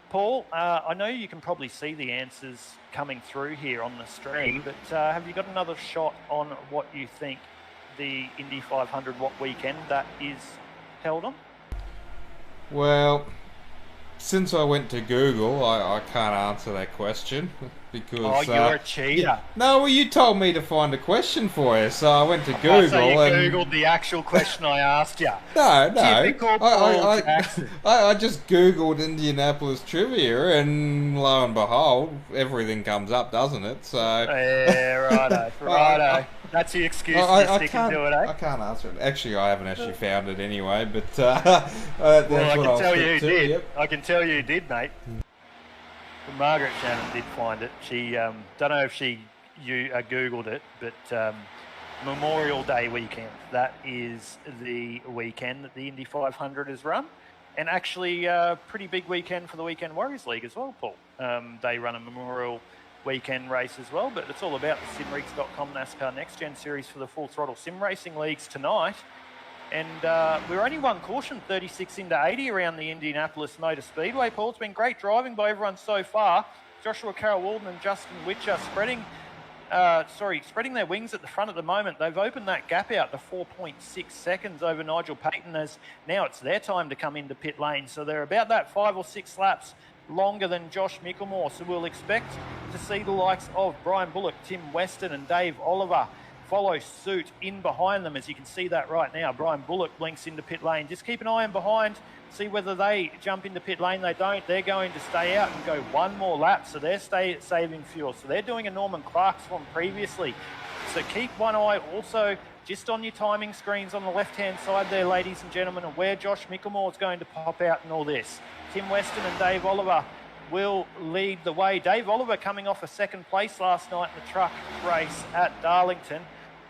Paul, I know you can probably see the answers coming through here on the stream, but have you got another shot on what you think the Indy 500, what weekend that is held on? Well, since I went to Google, I can't answer that question because... Oh, you're a cheater. No, well, you told me to find a question for you, so I went to Google. So you Googled the actual question I asked you. No. Typical Paul Jackson. I just Googled Indianapolis trivia, and lo and behold, everything comes up, doesn't it? So yeah, righto. That's the excuse I to stick and do it, eh? I can't answer it. Actually, I haven't actually found it anyway, but that's Well, I what can I'll tell you stick who to. did. Yep. I can tell you who did, mate. Margaret Shannon did find it. She don't know if she Googled it, but Memorial Day weekend. That is the weekend that the Indy 500 is run, and actually a pretty big weekend for the Weekend Warriors League as well, Paul. They run a Memorial weekend race as well, but it's all about the simrigs.com NASCAR Nextgen series for the full throttle sim racing leagues tonight. And we're only one caution, 36 into 80 around the Indianapolis Motor Speedway, Paul. It's been great driving by everyone so far. Joshua Carroll-Walden and Justin Witcher spreading their wings at the front at the moment. They've opened that gap out to 4.6 seconds over Nigel Payton, as now it's their time to come into pit lane. So they're about that 5 or 6 laps longer than Josh Mickelmore. So we'll expect to see the likes of Brian Bullock, Tim Weston and Dave Oliver follow suit in behind them, as you can see that right now. Brian Bullock blinks into pit lane. Just keep an eye on behind, see whether they jump into pit lane. They don't. They're going to stay out and go one more lap, so they're saving fuel. So they're doing a Norman Clark's one previously. So keep one eye also just on your timing screens on the left-hand side there, ladies and gentlemen, and where Josh Mickelmore is going to pop out in all this. Tim Weston and Dave Oliver will lead the way. Dave Oliver coming off a second place last night in the truck race at Darlington,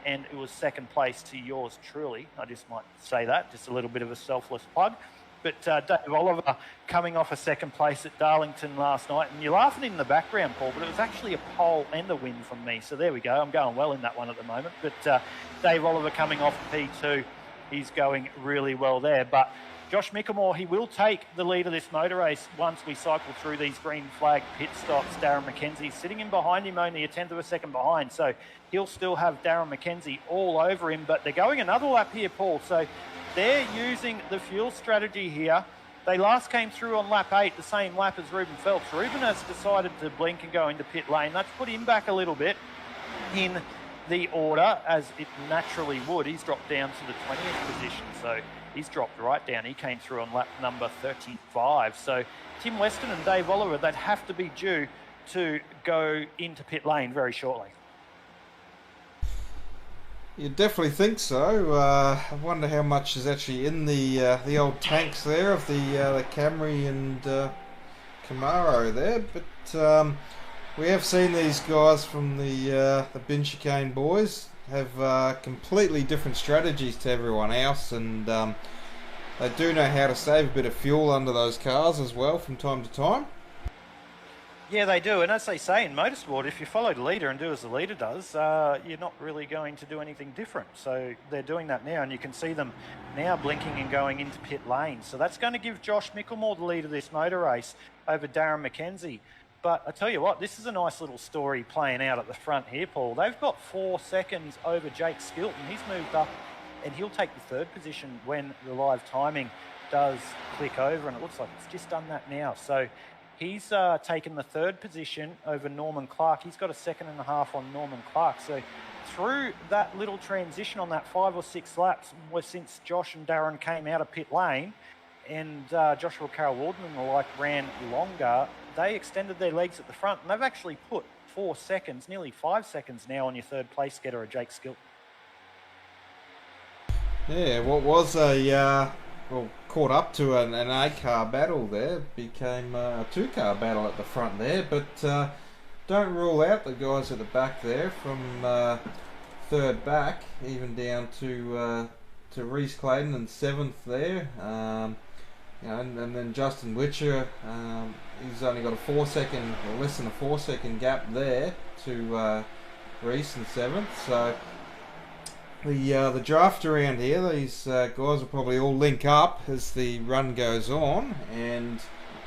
and it was second place to yours truly. I just might say that, just a little bit of a selfless plug. But Dave Oliver coming off a second place at Darlington last night, and you're laughing in the background, Paul, but it was actually a pole and a win from me. So there we go. I'm going well in that one at the moment. But Dave Oliver coming off P2, he's going really well there. But Josh Mickelmore, he will take the lead of this motor race once we cycle through these green flag pit stops. Darren McKenzie sitting in behind him, only a tenth of a second behind. So he'll still have Darren McKenzie all over him. But they're going another lap here, Paul. So they're using the fuel strategy here. They last came through on lap 8, the same lap as Ruben Phelps. Ruben has decided to blink and go into pit lane. That's put him back a little bit in the order, as it naturally would. He's dropped down to the 20th position. So he's dropped right down. He came through on lap number 35. So Tim Weston and Dave Oliver, they'd have to be due to go into pit lane very shortly. You definitely think so. I wonder how much is actually in the old tanks there of the Camry and Camaro there. But we have seen these guys from the Bin Chicane boys have completely different strategies to everyone else, and they do know how to save a bit of fuel under those cars as well from time to time. Yeah, they do. And as they say in motorsport, if you follow the leader and do as the leader does, you're not really going to do anything different. So they're doing that now, and you can see them now blinking and going into pit lane. So that's going to give Josh Mickelmore the lead of this motor race over Darren McKenzie. But I tell you what, this is a nice little story playing out at the front here, Paul. They've got 4 seconds over Jake Skilton. He's moved up, and he'll take the third position when the live timing does click over, and it looks like it's just done that now. So he's taken the third position over Norman Clark. He's got a second and a half on Norman Clark. So through that little transition on that 5 or 6 laps, since Josh and Darren came out of pit lane, and Joshua Carroll-Walden and the like ran longer, they extended their legs at the front, and they've actually put 4 seconds, nearly 5 seconds now on your third place getter, Jake Skilton. Yeah, what was caught up to an 8-car battle there, became a 2-car battle at the front there, but don't rule out the guys at the back there from third back, even down to Reese Clayton in 7th there. And then Justin Witcher, he's only got a 4 second, or less than a 4 second gap there to Reese in 7th. So the draft around here, these guys will probably all link up as the run goes on, and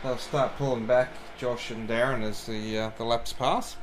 they'll start pulling back Josh and Darren as the laps pass.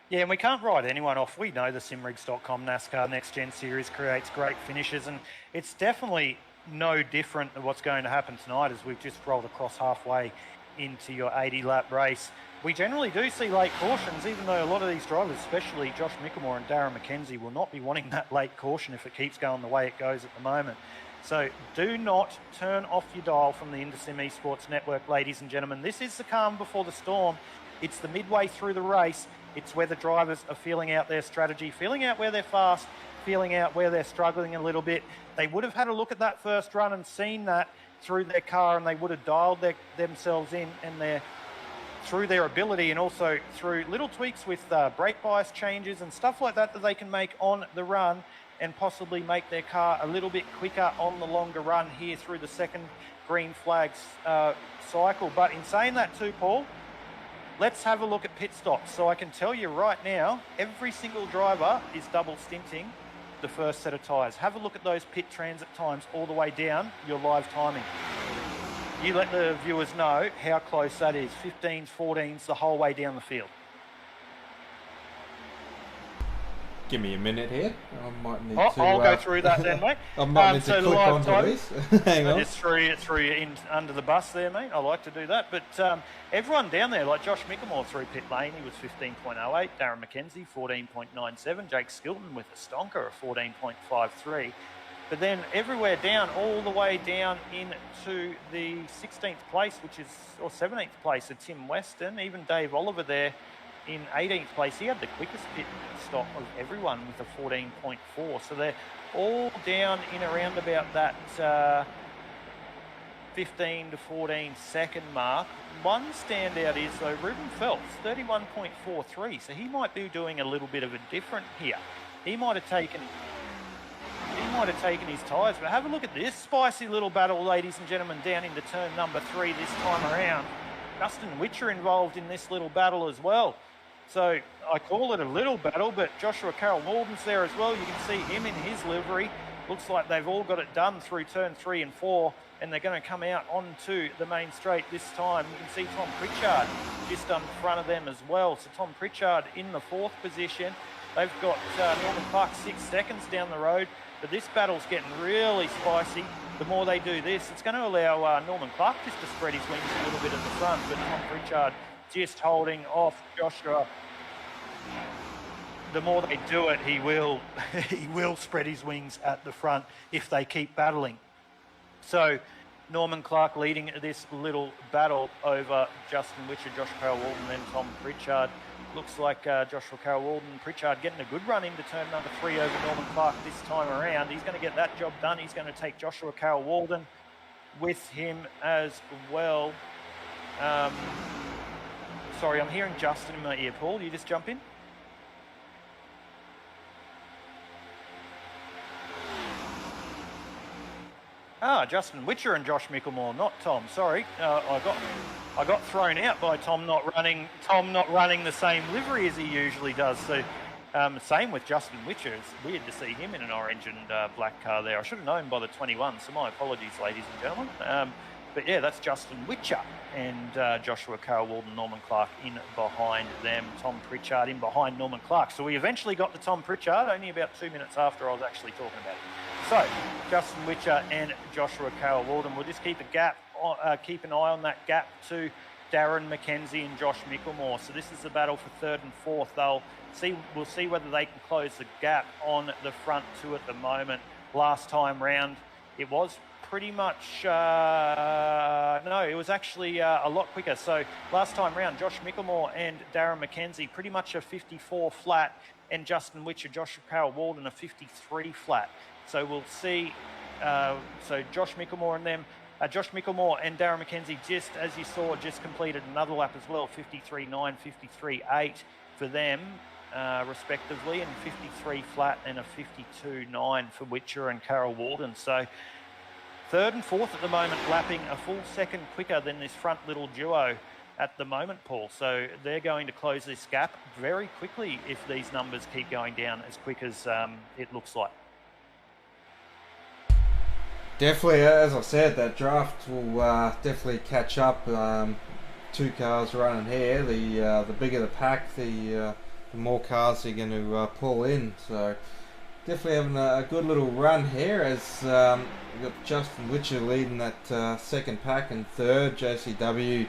Yeah, and we can't write anyone off. We know the simrigs.com NASCAR Nextgen series creates great finishes, and it's definitely no different than what's going to happen tonight as we've just rolled across halfway into your 80-lap race. We generally do see late cautions, even though a lot of these drivers, especially Josh Mickelmore and Darren McKenzie, will not be wanting that late caution if it keeps going the way it goes at the moment. So do not turn off your dial from the IndySim Esports Network, ladies and gentlemen. This is the calm before the storm. It's the midway through the race. It's where the drivers are feeling out their strategy, feeling out where they're fast, feeling out where they're struggling a little bit. They would have had a look at that first run and seen that through their car, and they would have dialed themselves in and through their ability, and also through little tweaks with brake bias changes and stuff like that that they can make on the run, and possibly make their car a little bit quicker on the longer run here through the second green flags cycle. But in saying that too, Paul, let's have a look at pit stops. So I can tell you right now, every single driver is double stinting the first set of tyres. Have a look at those pit transit times all the way down your live timing. You let the viewers know how close that is. 15s, 14s, the whole way down the field. Give me a minute here. I might need to... I'll go through that then, mate. I might need to click onto these. Hang on. I just threw you in under the bus there, mate. I like to do that. But everyone down there, like Josh Mickelmore through pit lane, he was 15.08. Darren McKenzie, 14.97. Jake Skilton with a stonker of 14.53. But then everywhere down, all the way down into the 16th place, or 17th place of Tim Weston, even Dave Oliver there in 18th place. He had the quickest pit stop of everyone with a 14.4. So they're all down in around about that 15 to 14 second mark. One standout is, though, Ruben Phelps, 31.43. So he might be doing a little bit of a different here. He might have taken his tyres, but have a look at this spicy little battle, ladies and gentlemen, down into turn number 3 this time around. Justin Witcher involved in this little battle as well. So I call it a little battle, but Joshua Carroll-Walden's there as well. You can see him in his livery. Looks like they've all got it done through turn 3 and 4, and they're going to come out onto the main straight this time. You can see Tom Pritchard just in front of them as well. So Tom Pritchard in the 4th position. They've got Norman Clark 6 seconds down the road, but this battle's getting really spicy. The more they do this, it's going to allow Norman Clark just to spread his wings a little bit at the front, but Tom Pritchard just holding off Joshua. The more they do it, he will spread his wings at the front if they keep battling. So Norman Clark leading this little battle over Justin Witcher, Josh Carroll-Walden, then Tom Pritchard. Looks like Joshua Carroll-Walden, Pritchard getting a good run into turn number 3 over Norman Clark this time around. He's going to get that job done. He's going to take Joshua Carroll-Walden with him as well. Sorry, I'm hearing Justin in my ear. Paul, you just jump in. Justin Witcher and Josh Mickelmore, not Tom. Sorry, I got thrown out by Tom not running the same livery as he usually does. So same with Justin Witcher. It's weird to see him in an orange and black car there. I should have known by the 21. So my apologies, ladies and gentlemen. But yeah, that's Justin Witcher and Joshua Carroll-Walden, Norman Clark in behind them. Tom Pritchard in behind Norman Clark. So we eventually got to Tom Pritchard only about 2 minutes after I was actually talking about it. So Justin Witcher and Joshua Carroll-Walden. We'll just keep an eye on that gap to Darren McKenzie and Josh Mickelmore. So this is the battle for 3rd and 4th. We'll see whether they can close the gap on the front 2 at the moment. Last time round, it was pretty much, no, it was actually a lot quicker. So last time round, Josh Mickelmore and Darren McKenzie pretty much a 54 flat, and Justin Witcher, Joshua Carroll-Walden a 53 flat. So we'll see. So Josh Mickelmore and Darren McKenzie, just as you saw, just completed another lap as well, 53.9, 53.8 for them, respectively, and 53 flat and a 52.9 for Witcher and Carroll-Walden. So 3rd and 4th at the moment, lapping a full second quicker than this front little duo at the moment, Paul. So they're going to close this gap very quickly if these numbers keep going down as quick as it looks like. Definitely, as I said, that draft will definitely catch up. 2 cars running here. The bigger the pack, the more cars you're going to pull in. So definitely having a good little run here as we've got Justin Witcher leading that second pack, and 3rd, JCW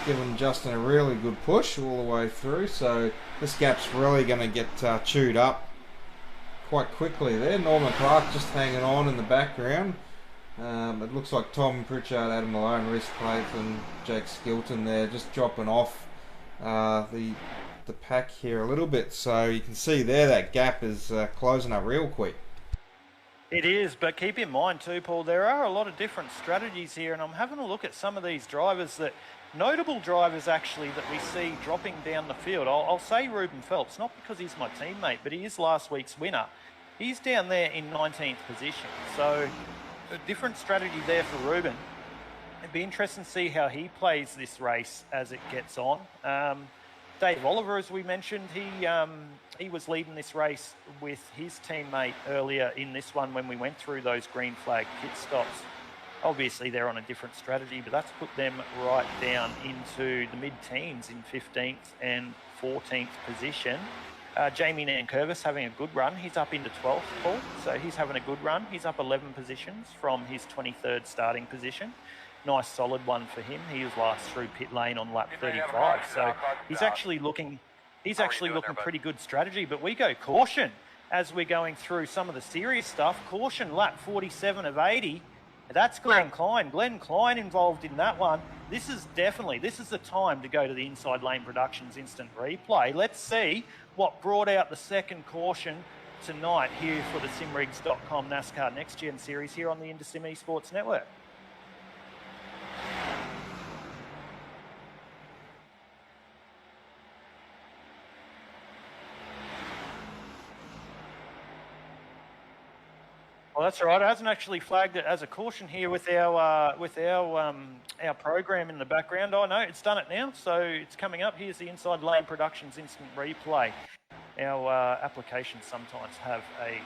giving Justin a really good push all the way through. So this gap's really going to get chewed up quite quickly there. Norman Clark just hanging on in the background. It looks like Tom Pritchard, Adam Malone, Reese Clayton, Jake Skilton there just dropping off the the pack here a little bit. So you can see there that gap is closing up real quick. It is, but keep in mind too, Paul, there are a lot of different strategies here, and I'm having a look at some of these drivers notable drivers actually that we see dropping down the field. I'll say Ruben Phelps, not because he's my teammate, but he is last week's winner. He's down there in 19th position, so a different strategy there for Ruben. It'd be interesting to see how he plays this race as it gets on. Dave Oliver, as we mentioned, he was leading this race with his teammate earlier in this one when we went through those green flag pit stops. Obviously, they're on a different strategy, but that's put them right down into the mid-teens in 15th and 14th position. Jamie Nankervis having a good run. He's up into 12th, Paul, so he's having a good run. He's up 11 positions from his 23rd starting position. Nice solid one for him. He was last through pit lane on lap 35, so he's actually looking pretty good strategy. But we go caution as we're going through some of the serious stuff. Caution lap 47 of 80. That's Glenn Klein. Glenn Klein involved in that one. This is the time to go to the Inside Lane Productions instant replay. Let's see what brought out the second caution tonight here for the simrigs.com NASCAR Nextgen series here on the Sim Esports Network. Well, that's all right. It hasn't actually flagged it as a caution here with our program in the background. Oh no, it's done it now. So it's coming up. Here's the Inside Lane Productions instant replay. Our applications sometimes have a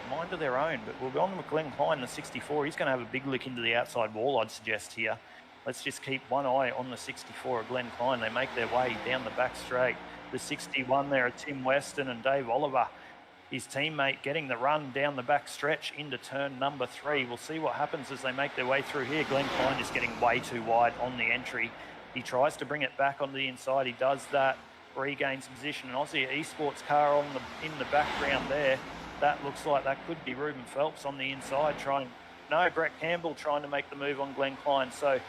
mind of their own, but we'll go on with Glenn Klein, the 64. He's going to have a big lick into the outside wall, I'd suggest here. Let's just keep one eye on the 64 of Glenn Klein. They make their way down the back straight. The 61 there are Tim Weston and Dave Oliver. His teammate getting the run down the back stretch into turn number 3. We'll see what happens as they make their way through here. Glenn Klein is getting way too wide on the entry. He tries to bring it back on the inside. He does that, regains position. An Aussie Esports car in the background there. That looks like that could be Ruben Phelps on the inside Brett Campbell trying to make the move on Glenn Klein. So,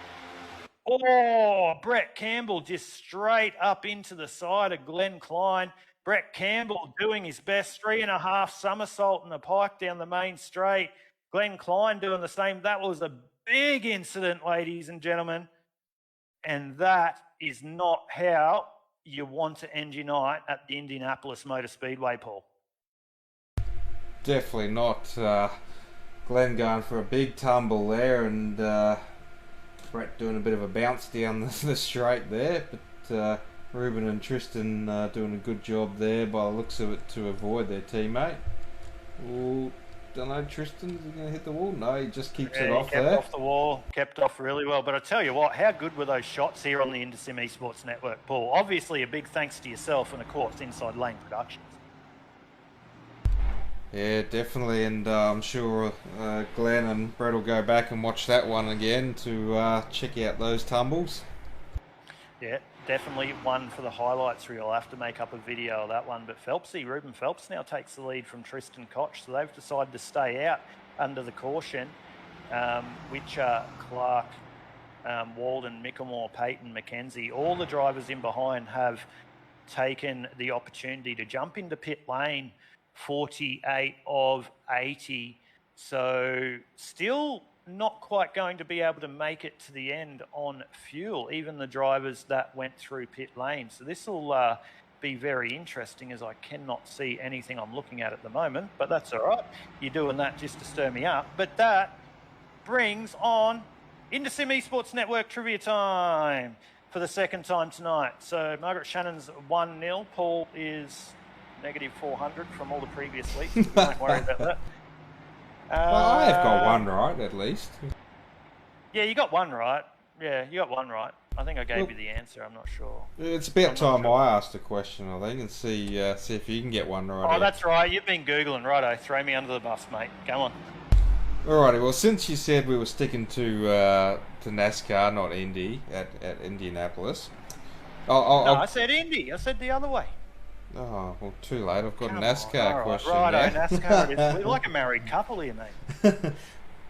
Brett Campbell just straight up into the side of Glenn Klein. Brett Campbell doing his best, 3.5 somersault and a pike down the main straight. Glenn Klein doing the same. That was a big incident, ladies and gentlemen. And that is not how you want to end your night at the Indianapolis Motor Speedway, Paul. Definitely not. Glenn going for a big tumble there, and Brett doing a bit of a bounce down the straight there. But Ruben and Tristan doing a good job there by the looks of it to avoid their teammate. Oh, don't know, Tristan's going to hit the wall? No, he just keeps it off there. Kept off the wall, kept off really well. But I tell you what, how good were those shots here on the Sim Esports Network, Paul? Obviously a big thanks to yourself and, of course, Inside Lane Productions. Yeah, definitely, and I'm sure Glenn and Brett will go back and watch that one again to check out those tumbles. Yeah, definitely one for the highlights reel. I'll have to make up a video of that one. But Ruben Phelps now takes the lead from Tristan Koch, so they've decided to stay out under the caution, which are Clark, Walden, Mickelmore, Peyton, McKenzie. All the drivers in behind have taken the opportunity to jump into pit lane 48 of 80. So still not quite going to be able to make it to the end on fuel, even the drivers that went through pit lane. So this will be very interesting, as I cannot see anything I'm looking at the moment, but that's all right. You're doing that just to stir me up. But that brings on into Sim Esports Network trivia time for the second time tonight. So Margaret Shannon's 1-0. Paul is negative 400 from all the previous weeks. Don't worry about that. Well, I have got one right, at least. Yeah, you got one right. Yeah, you got one right. I think I gave you the answer. I'm not sure. It's about time I asked a question, I think, and see if you can get one right. Oh, that's right. You've been Googling. Righto. Throw me under the bus, mate. Come on. Alrighty. Well, since you said we were sticking to NASCAR, not Indy, at Indianapolis. I said Indy. I said the other way. Oh, well, too late. I've got a NASCAR question now. now. NASCAR it is. We're like a married couple here, mate.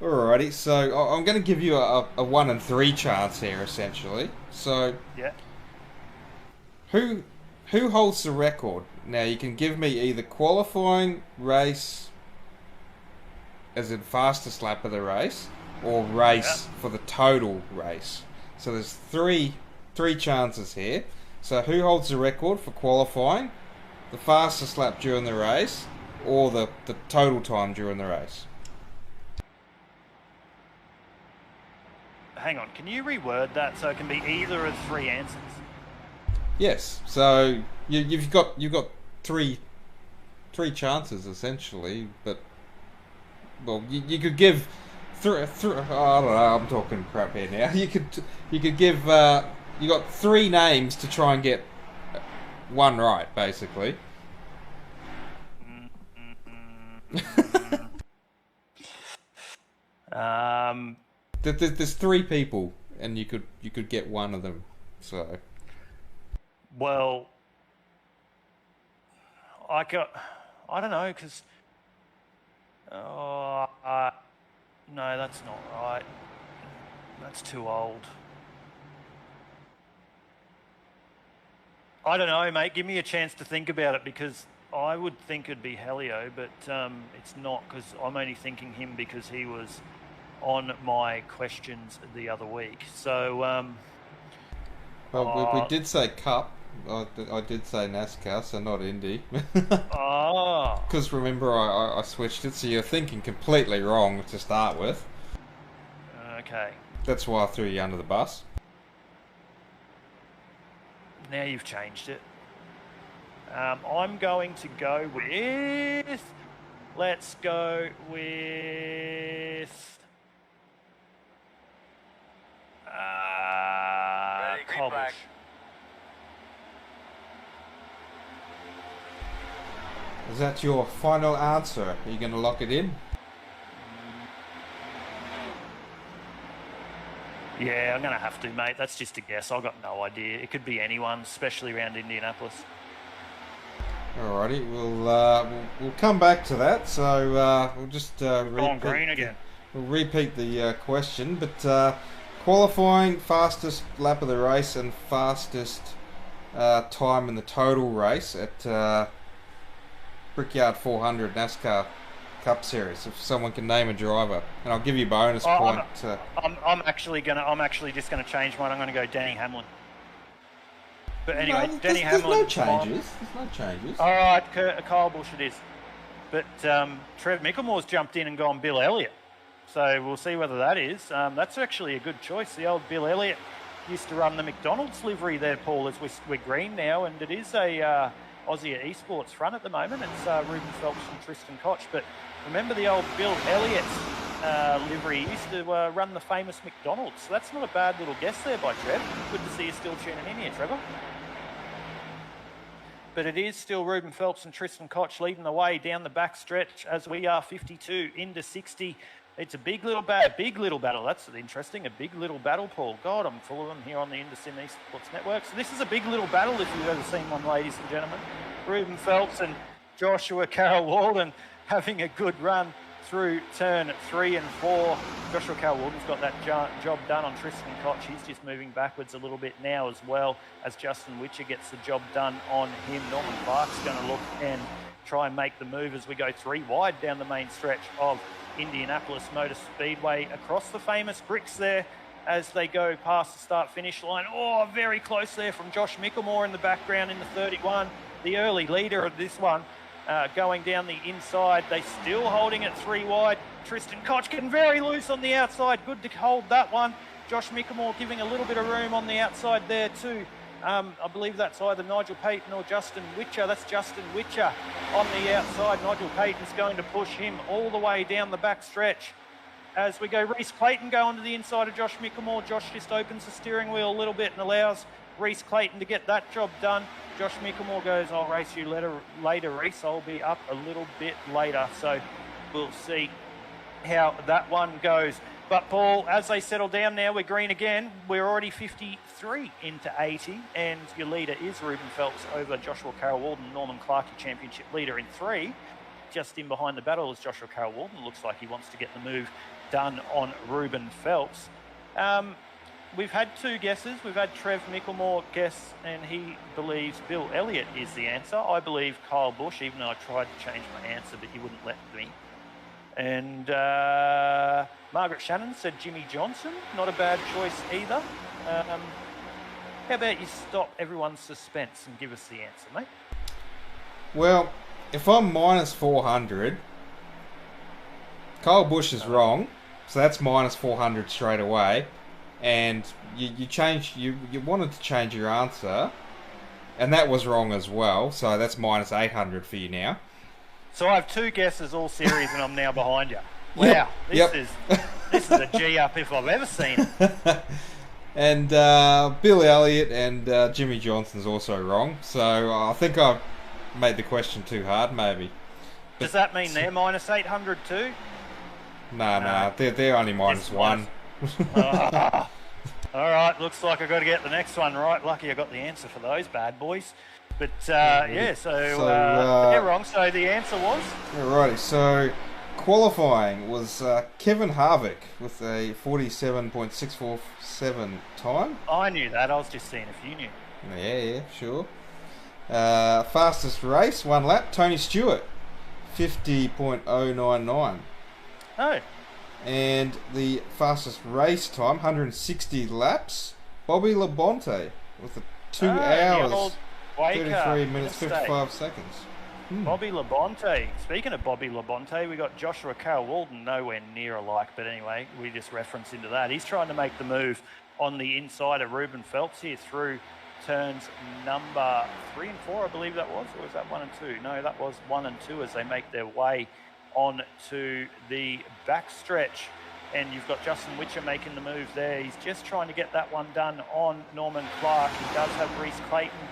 Alrighty, so I'm going to give you a 1 in 3 chance here, essentially. So, yeah, who who holds the record? Now, you can give me either qualifying race, as in fastest lap of the race, or race for the total race. So there's three chances here. So who holds the record for qualifying, the fastest lap during the race, or the total time during the race? Hang on, can you reword that so it can be either of three answers? Yes. So you've got three chances essentially, but well, you could give I don't know. I'm talking crap here now. You could give you got three names to try and get one right, basically. There's three people, and you could get one of them. So, well, I don't know, because no, that's not right. That's too old. I don't know, mate. Give me a chance to think about it, because I would think it'd be Helio, but it's not, because I'm only thinking him because he was on my questions the other week. So, well, we did say Cup. I did say NASCAR, so not Indy. Because remember, I switched it, so you're thinking completely wrong to start with. Okay. That's why I threw you under the bus. Now you've changed it. I'm going to go with... Let's go with... Cobbles. Is that your final answer? Are you going to lock it in? Yeah, I'm going to have to, mate. That's just a guess. I've got no idea. It could be anyone, especially around Indianapolis. Alrighty, we'll come back to that. So we'll just on green again. We'll repeat the question, but qualifying, fastest lap of the race, and fastest time in the total race at Brickyard 400 NASCAR Cup Series. If someone can name a driver, and I'll give you a bonus point. I'm actually just gonna change mine. I'm gonna go Danny Hamlin. But anyway, Danny Hamlin. There's no changes. There's no changes. All right, Kyle Busch it is. But Trev Micklemore's jumped in and gone Bill Elliott. So we'll see whether that is. That's actually a good choice. The old Bill Elliott used to run the McDonald's livery there, Paul, as we're green now, and it is a Aussie Esports front at the moment. It's Ruben Phelps and Tristan Koch. But remember the old Bill Elliott livery? He used to run the famous McDonald's. So that's not a bad little guess there by Trev. Good to see you still tuning in here, Trevor. But it is still Ruben Phelps and Tristan Koch leading the way down the back stretch as we are 52 into 60. It's a big little battle. That's interesting. A big little battle, Paul. God, I'm full of them here on the Indocin Esports Network. So this is a big little battle if you've ever seen one, ladies and gentlemen. Ruben Phelps and Joshua Carroll Walden having a good run through turn 3 and 4. Joshua Carroll Walden's got that job done on Tristan Koch. He's just moving backwards a little bit now as well as Justin Witcher gets the job done on him. Norman Clark's going to look and try and make the move as we go 3 wide down the main stretch of Indianapolis Motor Speedway across the famous bricks there as they go past the start-finish line. Oh, very close there from Josh Micklemore in the background in the 31. The early leader of this one going down the inside. They still holding it 3 wide. Tristan Koch getting very loose on the outside. Good to hold that one. Josh Micklemore giving a little bit of room on the outside there too. I believe that's either Nigel Payton or Justin Witcher. That's Justin Witcher on the outside. Nigel Payton's going to push him all the way down the back stretch. As we go, Reese Clayton going to the inside of Josh Micklemore. Josh just opens the steering wheel a little bit and allows Reese Clayton to get that job done. Josh Micklemore goes, I'll race you later, Reese. I'll be up a little bit later. So we'll see how that one goes. But Paul, as they settle down now, we're green again. We're already 53 into 80, and your leader is Ruben Phelps over Joshua Carroll Walden. Norman Clark, your championship leader in 3. Just in behind the battle is Joshua Carroll Walden. Looks like he wants to get the move done on Ruben Phelps. we've had two guesses. We've had Trev Micklemore guess, and he believes Bill Elliott is the answer. I believe Kyle Busch, even though I tried to change my answer, but he wouldn't let me. And Margaret Shannon said Jimmy Johnson. Not a bad choice either. How about you stop everyone's suspense and give us the answer, mate? Well, if I'm minus 400, Kyle Busch is wrong, so that's minus 400 straight away. And you wanted to change your answer, and that was wrong as well, so that's minus 800 for you now. So I have two guesses all series, and I'm now behind you. Wow, this is a G up if I've ever seen it. And Bill Elliott and Jimmy Johnson's also wrong, so I think I've made the question too hard, maybe. Does that mean they're minus 800 too? No, they're only minus one. All right, looks like I've got to get the next one right. Lucky I got the answer for those bad boys. But they're wrong. So the answer was? Alrighty, so qualifying was Kevin Harvick with a 47.647 time. I knew that. I was just seeing if you knew. Yeah, sure. Fastest race, 1 lap, Tony Stewart, 50.099. Oh. And the fastest race time, 160 laps, Bobby Labonte with a 2 hours, 33 minutes, 55 seconds. Bobby Labonte. Speaking of Bobby Labonte, we got Joshua Carroll Walden, nowhere near alike, but anyway, we just reference into that. He's trying to make the move on the inside of Ruben Phelps here through turns number 3 and 4, I believe that was, or was that 1 and 2? No, that was 1 and 2 as they make their way on to the backstretch. And you've got Justin Witcher making the move there. He's just trying to get that one done on Norman Clark. He does have Reese Clayton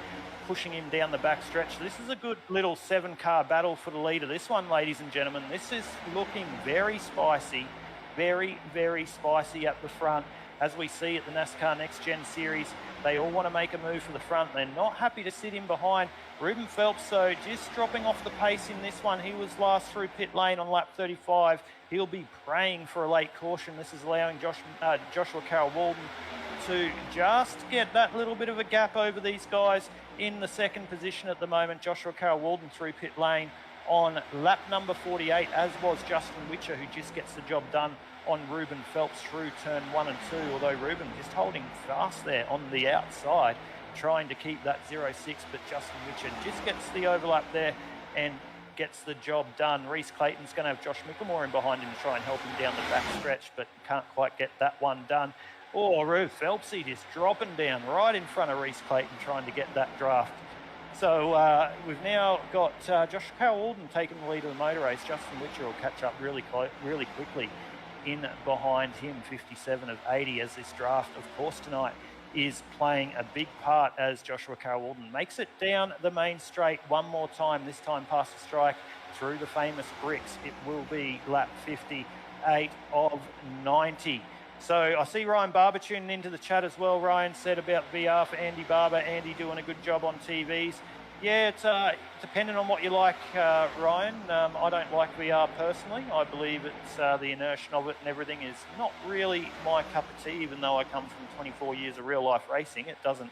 pushing him down the backstretch. This is a good little 7-car battle for the leader. This one, ladies and gentlemen, this is looking very spicy, very, very spicy at the front. As we see at the NASCAR Nextgen series, they all want to make a move for the front. They're not happy to sit in behind. Ruben Phelps, though, just dropping off the pace in this one. He was last through pit lane on lap 35. He'll be praying for a late caution. This is allowing Joshua Carroll Walden to just get that little bit of a gap over these guys in the second position at the moment. Joshua Carroll Walden through pit lane on lap number 48, as was Justin Witcher, who just gets the job done on Ruben Phelps through turn 1 and 2, although Ruben just holding fast there on the outside, trying to keep that 0-6, but Justin Witcher just gets the overlap there and gets the job done. Reese Clayton's going to have Josh Micklemore in behind him to try and help him down the back stretch, but can't quite get that one done. Oh, Ruben Phelpsy just dropping down right in front of Reese Clayton, trying to get that draft. So we've now got Josh Carroll Walden taking the lead of the motor race. Justin Witcher will catch up really quickly in behind him, 57 of 80, as this draft, of course, tonight is playing a big part as Joshua Carroll Walden makes it down the main straight one more time, this time past the strike through the famous bricks. It will be lap 58 of 90. So I see Ryan Barber tuning into the chat as well. Ryan said about VR for Andy Barber. Andy doing a good job on TVs. Yeah, it's depending on what you like, Ryan. I don't like VR personally. I believe it's the inertia of it and everything is not really my cup of tea, even though I come from 24 years of real life racing. It doesn't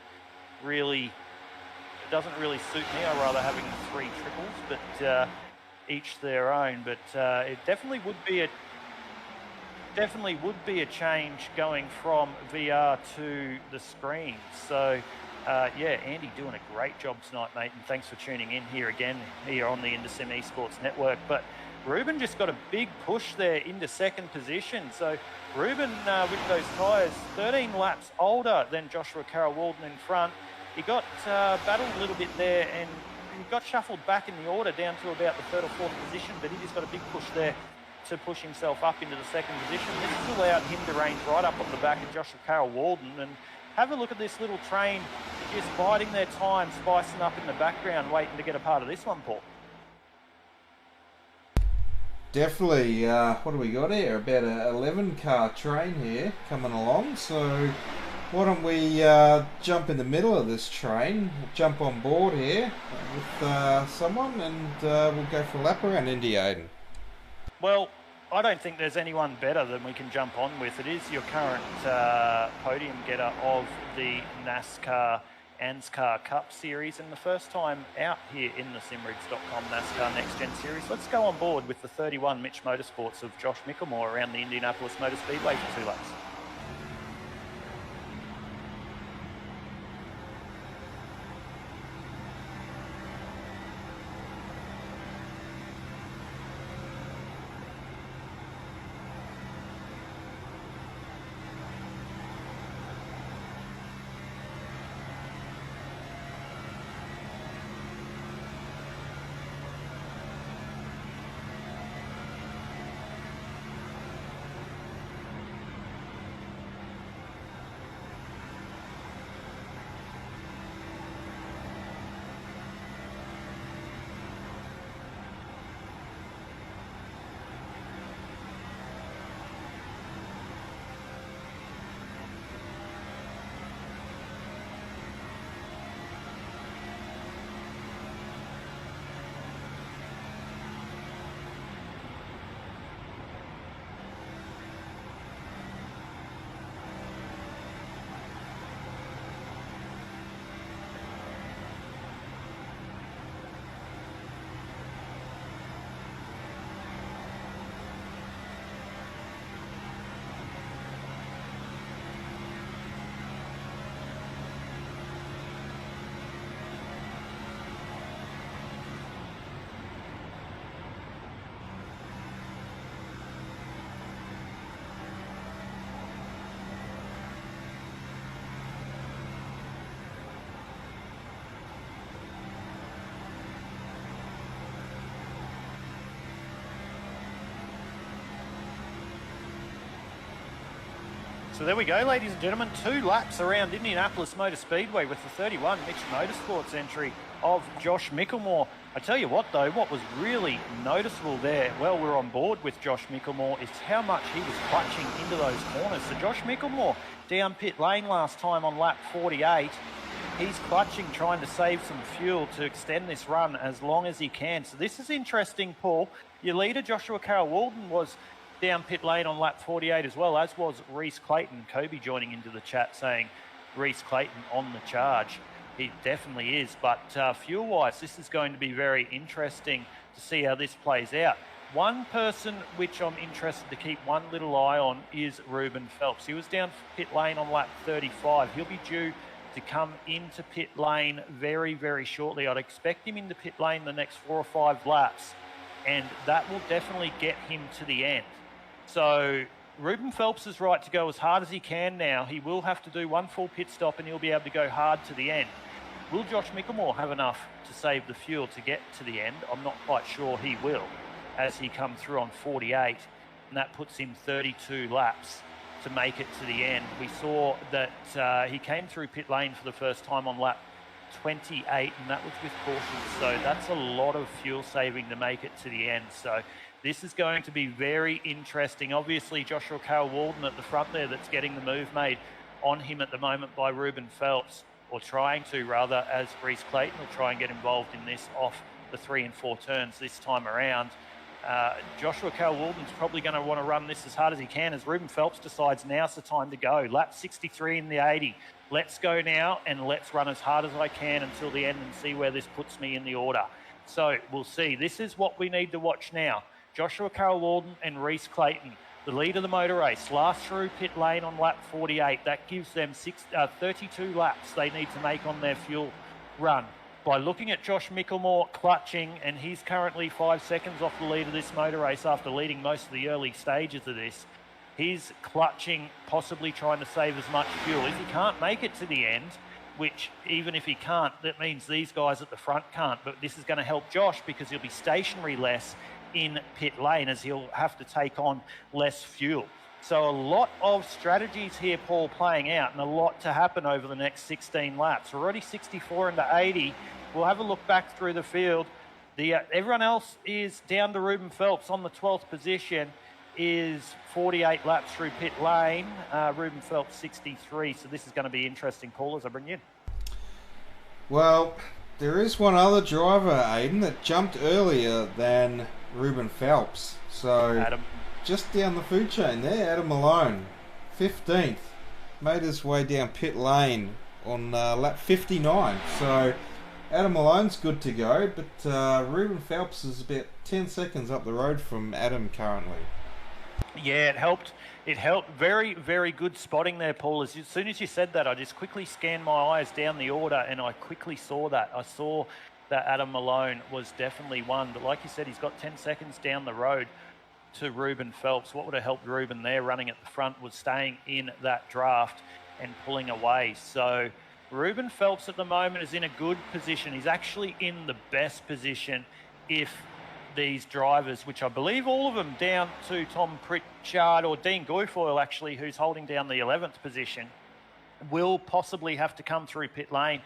really suit me. I'd rather having 3 triples, but each their own. But it definitely would be a change going from VR to the screen. So Andy doing a great job tonight, mate, and thanks for tuning in here on the IndySim Esports Network. But Ruben just got a big push there into second position. So Ruben, with those tyres, 13 laps older than Joshua Carroll Walden in front. He got battled a little bit there and he got shuffled back in the order down to about the 3rd or 4th position, but he just got a big push there to push himself up into the second position. This has allowed him to range right up on the back of Joshua Carroll Walden. And have a look at this little train just biding their time, spicing up in the background, waiting to get a part of this one, Paul. Definitely. What do we got here? About an 11-car train here coming along. So why don't we jump in the middle of this train, jump on board here with someone, and we'll go for a lap around Indy, Aiden. Well, I don't think there's anyone better than we can jump on with. It is your current podium getter of the NASCAR Cup Series, and the first time out here in the simrigs.com NASCAR Nextgen Series. Let's go on board with the 31 Mitch Motorsports of Josh Mickelmore around the Indianapolis Motor Speedway for 2 laps. So there we go, ladies and gentlemen, 2 laps around Indianapolis Motor Speedway with the 31 Mitch Motorsports entry of Josh Mickelmore. I tell you what though, what was really noticeable there, well, we're on board with Josh Mickelmore, is how much he was clutching into those corners. So Josh Mickelmore down pit lane last time on lap 48. He's clutching, trying to save some fuel to extend this run as long as he can. So this is interesting, Paul. Your leader, Joshua Carroll-Walden, was down pit lane on lap 48 as well, as was Reese Clayton. Kobe joining into the chat saying Reese Clayton on the charge. He definitely is, but fuel-wise, this is going to be very interesting to see how this plays out. One person which I'm interested to keep one little eye on is Ruben Phelps. He was down pit lane on lap 35. He'll be due to come into pit lane very, very shortly. I'd expect him into pit lane the next 4 or 5 laps, and that will definitely get him to the end. So Ruben Phelps is right to go as hard as he can now. He will have to do 1 full pit stop and he'll be able to go hard to the end. Will Josh Mickelmore have enough to save the fuel to get to the end? I'm not quite sure he will, as he comes through on 48, and that puts him 32 laps to make it to the end. We saw that he came through pit lane for the first time on lap 28, and that was with caution. So that's a lot of fuel saving to make it to the end. So this is going to be very interesting. Obviously, Joshua Carroll-Walden at the front there that's getting the move made on him at the moment by Ruben Phelps, or trying to rather, as Reese Clayton will try and get involved in this off the 3 and 4 turns this time around. Joshua Carroll-Walden's probably going to want to run this as hard as he can, as Ruben Phelps decides now's the time to go. Lap 63 in the 80. Let's go now and let's run as hard as I can until the end and see where this puts me in the order. So we'll see. This is what we need to watch now. Joshua Carroll-Walden and Reese Clayton, the lead of the motor race, last through pit lane on lap 48. That gives them 32 laps they need to make on their fuel run. By looking at Josh Mickelmore clutching, and he's currently 5 seconds off the lead of this motor race after leading most of the early stages of this, he's clutching, possibly trying to save as much fuel. If he can't make it to the end, which even if he can't, that means these guys at the front can't, but this is going to help Josh because he'll be stationary less in pit lane, as he'll have to take on less fuel. So a lot of strategies here, Paul, playing out, and a lot to happen over the next 16 laps. We're already 64 into 80. We'll have a look back through the field. Everyone else is down to Ruben Phelps on the 12th position, is 48 laps through pit lane. Ruben Phelps 63. So this is going to be interesting, Paul, as I bring you in. Well, there is one other driver, Aiden, that jumped earlier than Ruben Phelps. So Adam. just down the food chain there. Adam Malone, 15th, made his way down pit lane on lap 59. So Adam Malone's good to go, but Ruben Phelps is about 10 seconds up the road from Adam currently. Yeah, it helped. It helped. Very, very good spotting there, Paul. As soon as you said that, I just quickly scanned my eyes down the order and I quickly saw that. I saw that Adam Malone was definitely one. But like you said, he's got 10 seconds down the road to Ruben Phelps. What would have helped Ruben there running at the front was staying in that draft and pulling away. So Ruben Phelps at the moment is in a good position. He's actually in the best position if these drivers, which I believe all of them down to Tom Pritchard or Dean Guilfoyle actually, who's holding down the 11th position, will possibly have to come through pit lane.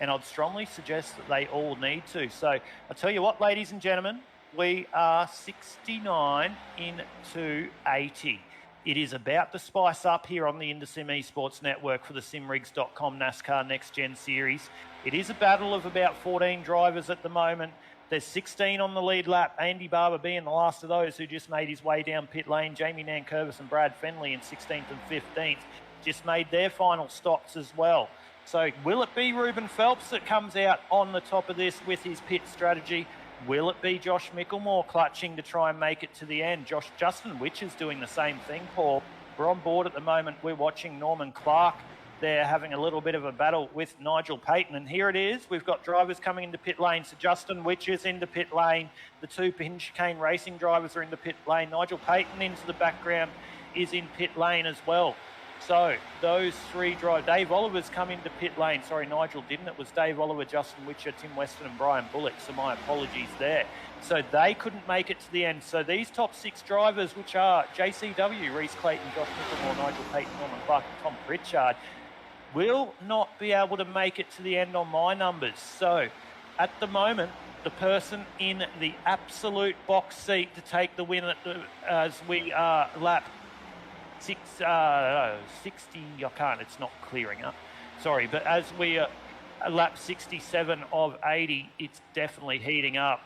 And I'd strongly suggest that they all need to. So I'll tell you what, ladies and gentlemen, we are 69 into 80. It is about to spice up here on the IndySim Esports Network for the simrigs.com NASCAR Nextgen series. It is a battle of about 14 drivers at the moment. There's 16 on the lead lap, Andy Barber being the last of those who just made his way down pit lane. Jamie Nankervis and Brad Fenley in 16th and 15th just made their final stops as well. So will it be Ruben Phelps that comes out on the top of this with his pit strategy? Will it be Josh Micklemore clutching to try and make it to the end? Justin Witch is doing the same thing, Paul. We're on board at the moment. We're watching Norman Clark. They're having a little bit of a battle with Nigel Payton. And here it is. We've got drivers coming into pit lane. So Justin Witch is into pit lane. The two Pin Chicane Racing drivers are in the pit lane. Nigel Payton into the background is in pit lane as well. So those three drivers, Dave Oliver's come into pit lane. Sorry, Nigel didn't. It was Dave Oliver, Justin Witcher, Tim Weston and Brian Bullock. So my apologies there. So they couldn't make it to the end. So these top six drivers, which are JCW, Reese Clayton, Josh Micklemore, Nigel Payton, Norman Clark and Tom Pritchard, will not be able to make it to the end on my numbers. So at the moment, the person in the absolute box seat to take the win as we are lap 60, I can't, it's not clearing up. Sorry, but as we are lap 67 of 80, it's definitely heating up.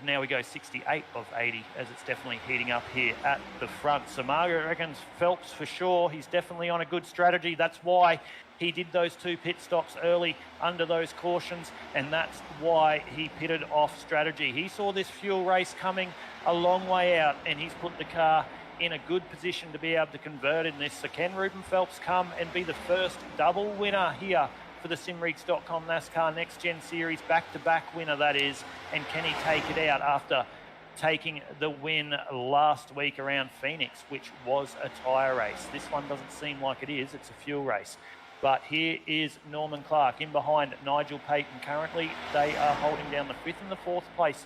Now we go 68 of 80 as it's definitely heating up here at the front. So Margaret reckons Phelps for sure. He's definitely on a good strategy. That's why he did those two pit stops early under those cautions, and that's why he pitted off strategy. He saw this fuel race coming a long way out, and he's put the car in a good position to be able to convert in this. So can Ruben Phelps come and be the first double winner here for the simrigs.com NASCAR Nextgen series, back-to-back winner that is, and can he take it out after taking the win last week around Phoenix, which was a tyre race? This one doesn't seem like it is, it's a fuel race. But here is Norman Clark in behind Nigel Payton currently. They are holding down the 5th and the 4th place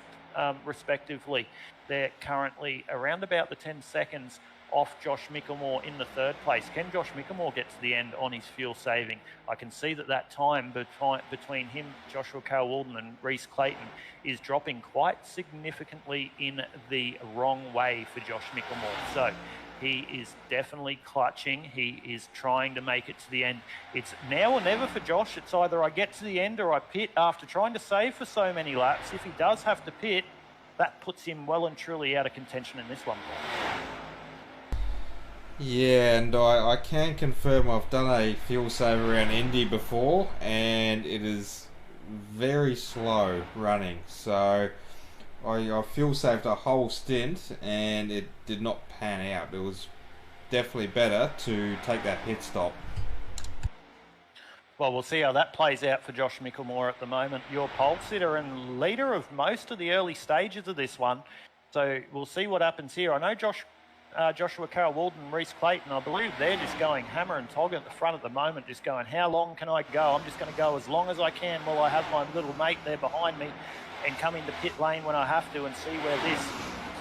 respectively. They're currently around about the 10 seconds off Josh Micklemore in the 3rd place. Can Josh Micklemore get to the end on his fuel saving? I can see that time between him, Joshua Carl-Walden and Reese Clayton is dropping quite significantly in the wrong way for Josh Micklemore. So he is definitely clutching. He is trying to make it to the end. It's now or never for Josh. It's either I get to the end or I pit after trying to save for so many laps. If he does have to pit, that puts him well and truly out of contention in this one. Yeah, and I can confirm I've done a fuel save around Indy before, and it is very slow running. So I fuel saved a whole stint, and it did not pan out. It was definitely better to take that pit stop. Well, we'll see how that plays out for Josh Micklemore at the moment. Your pole sitter and leader of most of the early stages of this one. So we'll see what happens here. I know Joshua Carl-Walden and Reese Clayton, I believe they're just going hammer and tog at the front at the moment, just going, how long can I go? I'm just going to go as long as I can while I have my little mate there behind me and come into pit lane when I have to and see where this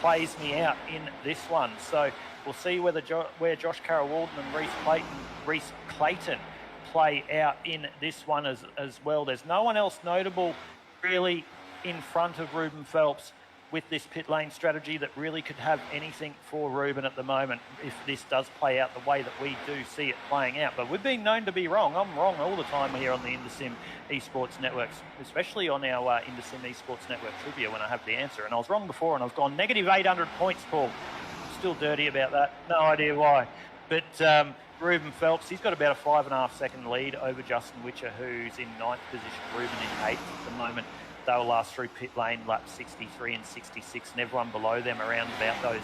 plays me out in this one. So we'll see where Josh Carl-Walden and Reese Clayton play out in this one as well. There's no one else notable really in front of Ruben Phelps with this pit lane strategy that really could have anything for Ruben at the moment if this does play out the way that we do see it playing out. But we've been known to be wrong. I'm wrong all the time here on the IndySim Esports Networks, especially on our IndySim Esports Network trivia when I have the answer. And I was wrong before and I've gone negative 800 points, Paul. still dirty about that. No idea why. But Ruben Phelps, he's got about a 5.5 second lead over Justin Witcher, who's in 9th position. Ruben in 8th at the moment. They'll last through pit lane, laps 63 and 66, and everyone below them around about those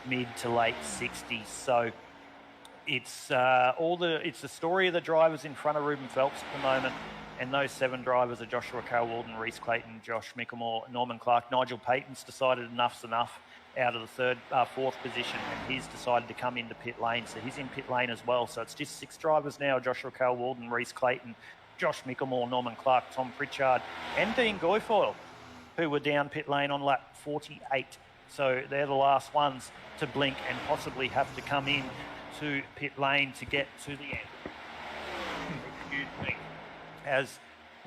mid to late 60s. So it's it's the story of the drivers in front of Ruben Phelps at the moment. And those 7 drivers are Joshua Carroll-Walden, Reese Clayton, Josh Mickelmore, Norman Clark. Nigel Payton's decided enough's enough out of the 4th position, and he's decided to come into pit lane. So he's in pit lane as well. So it's just 6 drivers now: Joshua Carroll-Walden, Reese Clayton, Josh Mickelmore, Norman Clark, Tom Pritchard, and Dean Guilfoyle, who were down pit lane on lap 48. So they're the last ones to blink and possibly have to come in to pit lane to get to the end. Excuse me. As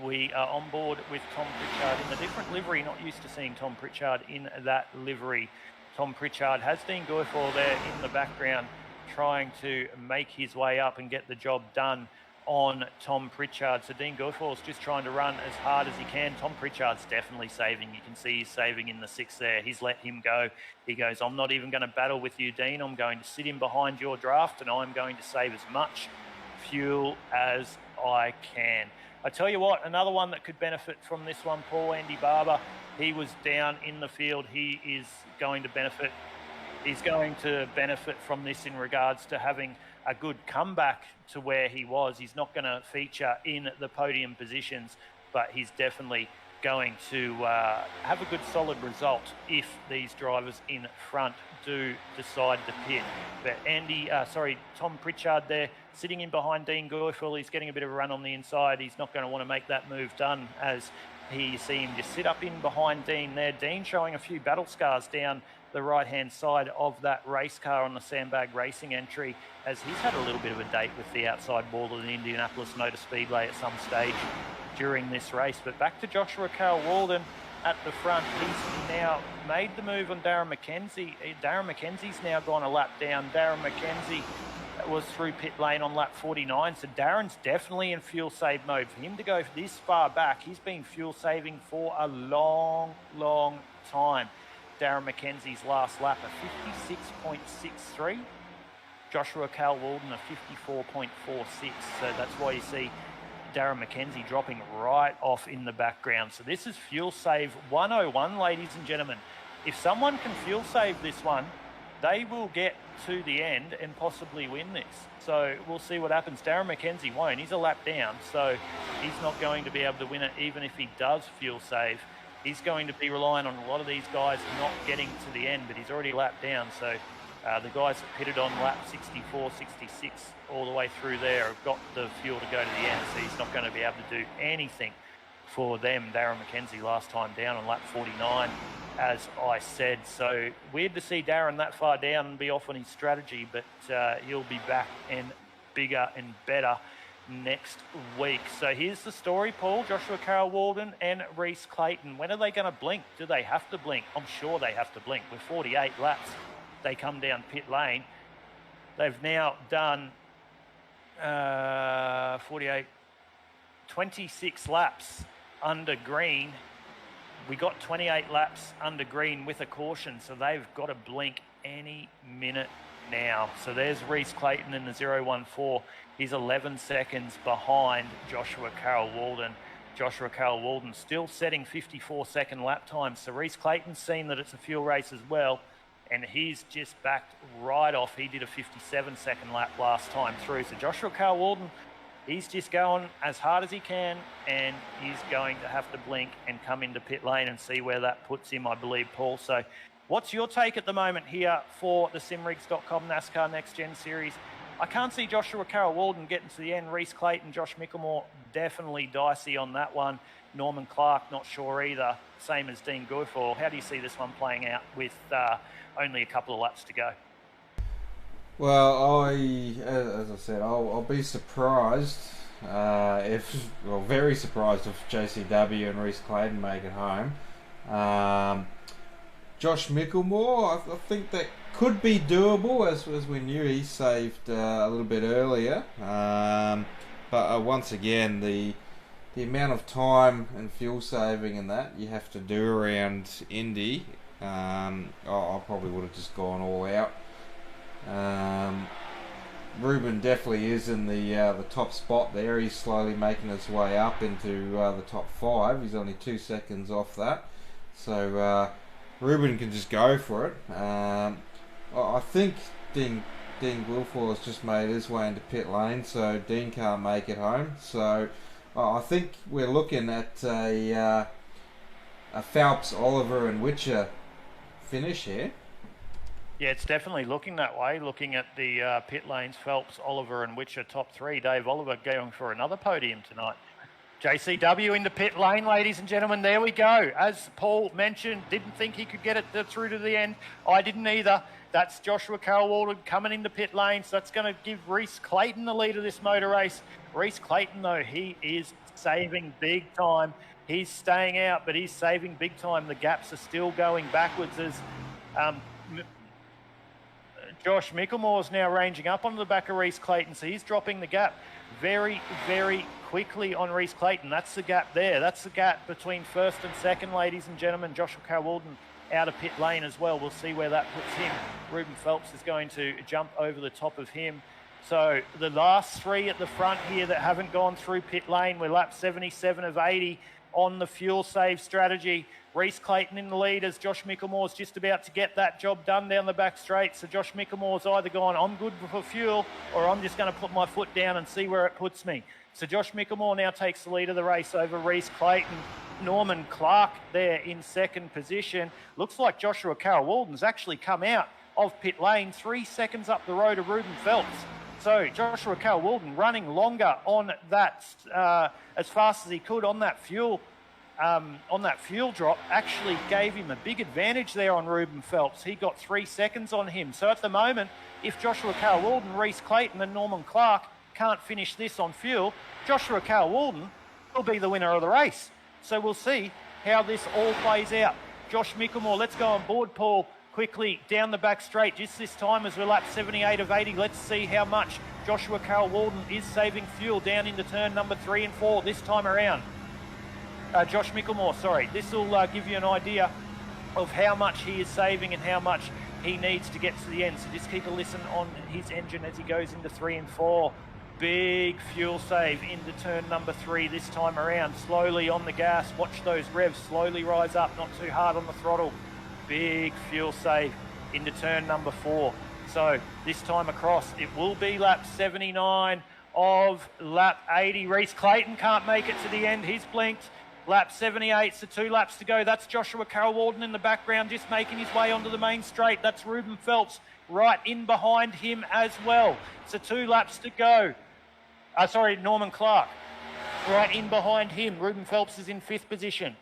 we are on board with Tom Pritchard in a different livery, not used to seeing Tom Pritchard in that livery. Tom Pritchard has Dean Guilfoyle there in the background, trying to make his way up and get the job done on Tom Pritchard. So Dean Guilfoyle's just trying to run as hard as he can. Tom Pritchard's definitely saving. You can see he's saving in the 6th there. He's let him go. He goes, I'm not even going to battle with you, Dean. I'm going to sit in behind your draft, and I'm going to save as much fuel as I can. I tell you what, another one that could benefit from this one, Paul Andy Barber. He was down in the field. He is going to benefit. He's going to benefit from this in regards to having a good comeback to where he was. He's not going to feature in the podium positions, but he's definitely going to have a good solid result if these drivers in front do decide to pit. But Tom Pritchard there, sitting in behind Dean Guilfoyle. He's getting a bit of a run on the inside. He's not going to want to make that move done, as you see him just sit up in behind Dean there. Dean showing a few battle scars down the right-hand side of that race car on the Sandbag Racing entry, as he's had a little bit of a date with the outside wall of the Indianapolis Motor Speedway at some stage during this race. But back to Joshua Carroll-Walden at the front. He's now made the move on Darren McKenzie. Darren McKenzie's now gone a lap down. Darren McKenzie was through pit lane on lap 49, so Darren's definitely in fuel save mode. For him to go this far back, he's been fuel saving for a long time. Darren McKenzie's last lap, a 56.63. Joshua Carroll-Walden, a 54.46. So that's why you see Darren McKenzie dropping right off in the background. So this is fuel save 101, ladies and gentlemen. If someone can fuel save this one, they will get to the end and possibly win this. So we'll see what happens. Darren McKenzie won't. He's a lap down, so he's not going to be able to win it even if he does fuel save. He's going to be relying on a lot of these guys not getting to the end, but he's already lapped down. So the guys that pitted on lap 64, 66, all the way through there have got the fuel to go to the end, so he's not going to be able to do anything for them. Darren McKenzie last time down on lap 49, as I said. So weird to see Darren that far down and be off on his strategy, but he'll be back and bigger and better next week. So here's the story, Paul. Joshua Carroll-Walden and Reese Clayton. When are they going to blink? Do they have to blink? I'm sure they have to blink. With 48 laps, they come down pit lane. They've now done 26 laps under green. We got 28 laps under green with a caution, so they've got to blink any minute now. So there's Reese Clayton in the 014. He's 11 seconds behind Joshua Carroll-Walden. Joshua Carroll-Walden still setting 54-second lap times. So Reese Clayton's seen that it's a fuel race as well, and he's just backed right off. He did a 57-second lap last time through. So Joshua Carroll-Walden, he's just going as hard as he can, and he's going to have to blink and come into pit lane and see where that puts him, I believe, Paul. So what's your take at the moment here for the simrigs.com NASCAR Nextgen series? I can't see Joshua Carroll-Walden getting to the end. Reese Clayton, Josh Mickelmore, definitely dicey on that one. Norman Clark, not sure either. Same as Dean Guilfoyle. How do you see this one playing out with only a couple of laps to go? Well, as I said, I'll be surprised very surprised if JCW and Reese Clayton make it home. Josh Mickelmore, I think that could be doable, as we knew he saved a little bit earlier. But once again, the amount of time and fuel saving and that you have to do around Indy, I probably would have just gone all out Ruben definitely is in the top spot there. He's slowly making his way up into the top 5. He's only 2 seconds off that. So Ruben can just go for it. I think Dean Guilfoyle has just made his way into pit lane, so Dean can't make it home. So I think we're looking at a Phelps, Oliver and Witcher finish here. Yeah, it's definitely looking that way. Looking at the pit lanes, Phelps, Oliver and Witcher top 3. Dave Oliver going for another podium tonight. JCW in the pit lane, ladies and gentlemen. There we go. As Paul mentioned, didn't think he could get it through to the end. I didn't either. That's Joshua Carroll-Walden coming in the pit lane. So that's going to give Reese Clayton the lead of this motor race. Reese Clayton, though, he is saving big time. He's staying out, but he's saving big time. The gaps are still going backwards as Josh Micklemore's now ranging up onto the back of Reese Clayton. So he's dropping the gap very, very quickly on Reese Clayton. That's the gap there. That's the gap between first and second, ladies and gentlemen. Joshua Carroll-Walden out of pit lane as well. We'll see where that puts him. Ruben Phelps is going to jump over the top of him. So the last 3 at the front here that haven't gone through pit lane, we're lap 77 of 80 on the fuel save strategy. Reese Clayton in the lead as Josh Micklemore's just about to get that job done down the back straight. So Josh Micklemore's either gone, I'm good for fuel, or I'm just going to put my foot down and see where it puts me. So Josh Micklemore now takes the lead of the race over Reese Clayton. Norman Clark there in second position. Looks like Joshua Carroll-Walden's actually come out of pit lane 3 seconds up the road of Ruben Phelps. So Joshua Carroll-Walden running longer on that, as fast as he could on that fuel drop, actually gave him a big advantage there on Ruben Phelps. He got 3 seconds on him. So at the moment, if Joshua Carroll-Walden, Reese Clayton and Norman Clark can't finish this on fuel, Joshua Carroll-Walden will be the winner of the race. So we'll see how this all plays out. Josh Micklemore, let's go on board, Paul, quickly down the back straight. Just this time as we're lap 78 of 80, let's see how much Joshua Carroll-Walden is saving fuel down into turn number 3 and 4 this time around. Josh Micklemore, sorry. This will give you an idea of how much he is saving and how much he needs to get to the end. So just keep a listen on his engine as he goes into 3 and 4. Big fuel save into turn number 3 this time around. Slowly on the gas. Watch those revs slowly rise up, not too hard on the throttle. Big fuel save into turn number 4. So this time across, it will be lap 79 of lap 80. Reese Clayton can't make it to the end. He's blinked. Lap 78, so 2 laps to go. That's Joshua Carroll-Walden in the background, just making his way onto the main straight. That's Ruben Phelps right in behind him as well. So 2 laps to go. Norman Clark right in behind him. Ruben Phelps is in 5th position.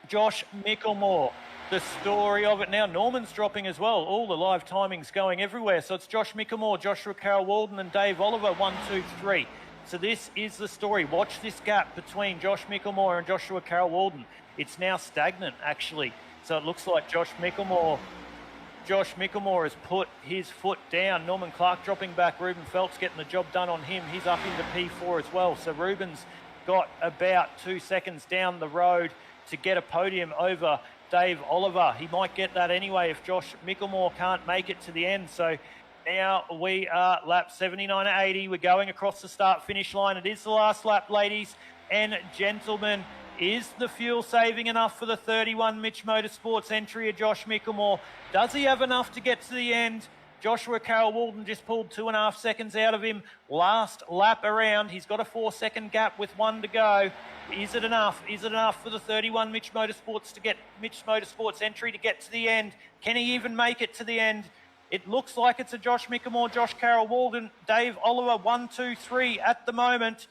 Josh Micklemore, the story of it now. Norman's dropping as well. All the live timings going everywhere. So it's Josh Micklemore, Joshua Carroll-Walden and Dave Oliver, 1, 2, 3. So this is the story. Watch this gap between Josh Micklemore and Joshua Carroll-Walden. It's now stagnant, actually. So it looks like Josh Micklemore has put his foot down. Norman Clark dropping back. Ruben Phelps getting the job done on him. He's up into P4 as well. So Ruben's got about 2 seconds down the road to get a podium over Dave Oliver. He might get that anyway if Josh Micklemore can't make it to the end. So now we are lap 79 at 80. We're going across the start-finish line. It is the last lap, ladies and gentlemen. Is the fuel saving enough for the 31 Mitch Motorsports entry of Josh Micklemore? Does he have enough to get to the end? Joshua Carroll-Walden just pulled 2.5 seconds out of him last lap around. He's got a 4-second gap with 1 to go. Is it enough? Is it enough for the 31 Mitch Motorsports entry to get to the end? Can he even make it to the end? It looks like it's a Josh Micklemore, Josh Carroll-Walden, Dave Oliver, 1, 2, 3 at the moment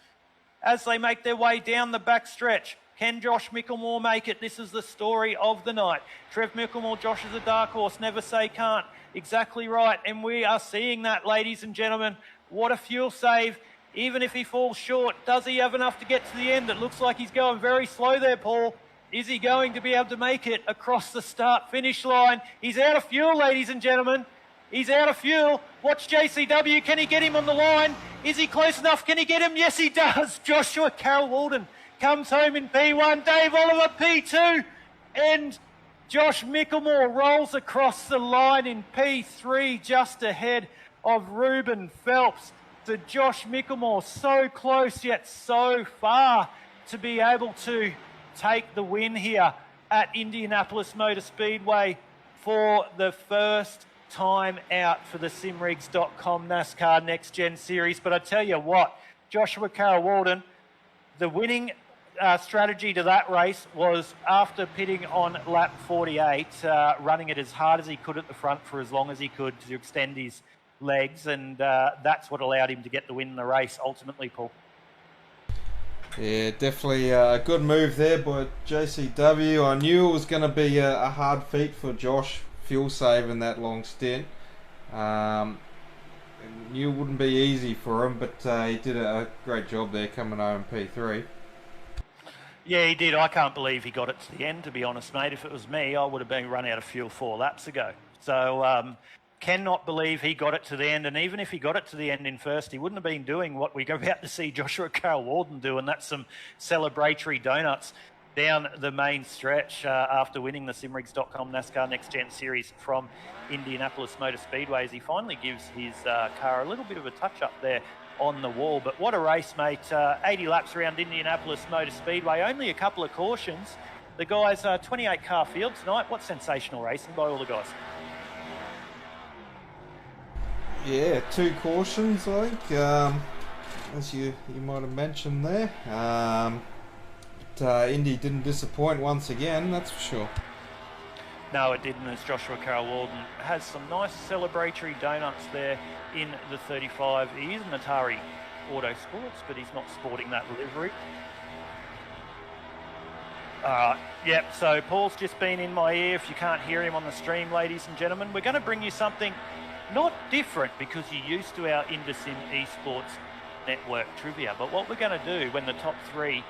as they make their way down the back stretch. Can Josh Micklemore make it? This is the story of the night. Trev Micklemore, Josh is a dark horse, never say can't. Exactly right, and we are seeing that, ladies and gentlemen. What a fuel save. Even if he falls short, does he have enough to get to the end? It looks like he's going very slow there, Paul. Is he going to be able to make it across the start-finish line? He's out of fuel, ladies and gentlemen. He's out of fuel. Watch JCW. Can he get him on the line? Is he close enough? Can he get him? Yes, he does. Joshua Carroll-Walden comes home in P1. Dave Oliver, P2. And Josh Micklemore rolls across the line in P3 just ahead of Ruben Phelps to Josh Mickelmore. So close yet so far to be able to take the win here at Indianapolis Motor Speedway for the first time out for the simrigs.com NASCAR Nextgen Series. But I tell you what, Joshua Carroll-Walden, the winning strategy to that race was, after pitting on lap 48, running it as hard as he could at the front for as long as he could to extend his legs, and that's what allowed him to get the win in the race ultimately, Paul. Yeah, definitely a good move there by JCW. I knew it was going to be a hard feat for Josh, fuel saving that long stint. Knew it wouldn't be easy for him, but he did a great job there coming home P3. Yeah, he did. I can't believe he got it to the end, to be honest, mate. If it was me, I would have been run out of fuel 4 laps ago. So cannot believe he got it to the end. And even if he got it to the end in first, he wouldn't have been doing what we're about to see Joshua Carroll-Walden do, and that's some celebratory donuts down the main stretch after winning the simrigs.com NASCAR Nextgen Series from Indianapolis Motor Speedway, as he finally gives his car a little bit of a touch-up there on the wall. But what a race, mate. 80 laps around Indianapolis Motor Speedway, only a couple of cautions. The guys, 28 car field tonight. What sensational racing by all the guys. Yeah, 2 cautions, I think, as you might have mentioned there. But Indy didn't disappoint once again, that's for sure. No, it didn't, as Joshua Carroll-Walden has some nice celebratory donuts there in the 35. He is an Atari Autosports, but he's not sporting that livery. Yep, so Paul's just been in my ear. If you can't hear him on the stream, ladies and gentlemen, we're going to bring you something not different, because you're used to our IndySim Esports Network trivia. But what we're going to do when the top 3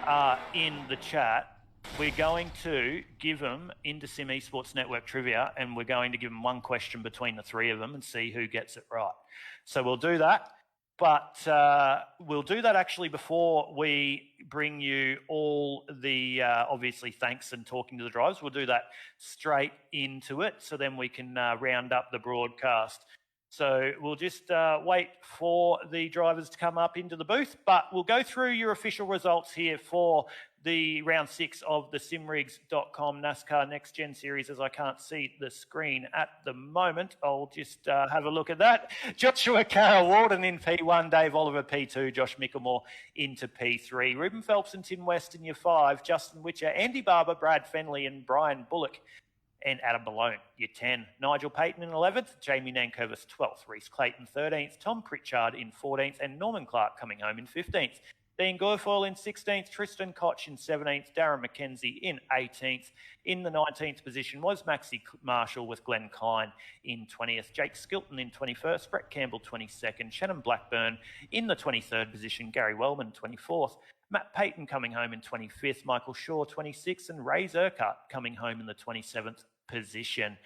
are in the chat, we're going to give them IndySim Esports Network trivia, and we're going to give them one question between the 3 of them and see who gets it right. So we'll do that, but we'll do that actually before we bring you all the, obviously, thanks and talking to the drivers. We'll do that straight into it, so then we can round up the broadcast. So we'll just wait for the drivers to come up into the booth, but we'll go through your official results here for the round 6 of the simrigs.com NASCAR Nextgen Series, as I can't see the screen at the moment. I'll just have a look at that. Joshua Carroll-Walden in P1, Dave Oliver P2, Josh Mickelmore into P3, Ruben Phelps and Tim West in your 5, Justin Witcher, Andy Barber, Brad Fenley and Brian Bullock and Adam Malone, your 10. Nigel Payton in 11th, Jamie Nankervis 12th, Reese Clayton 13th, Tom Pritchard in 14th, and Norman Clark coming home in 15th. Dean Guilfoyle in 16th, Tristan Koch in 17th, Darren McKenzie in 18th. In the 19th position was Maxie Marshall with Glenn Klein in 20th, Jake Skilton in 21st, Brett Campbell 22nd, Shannon Blackburn in the 23rd position, Gary Wellman 24th, Matt Payton coming home in 25th, Michael Shaw 26th, and Ray Zerkart coming home in the 27th position.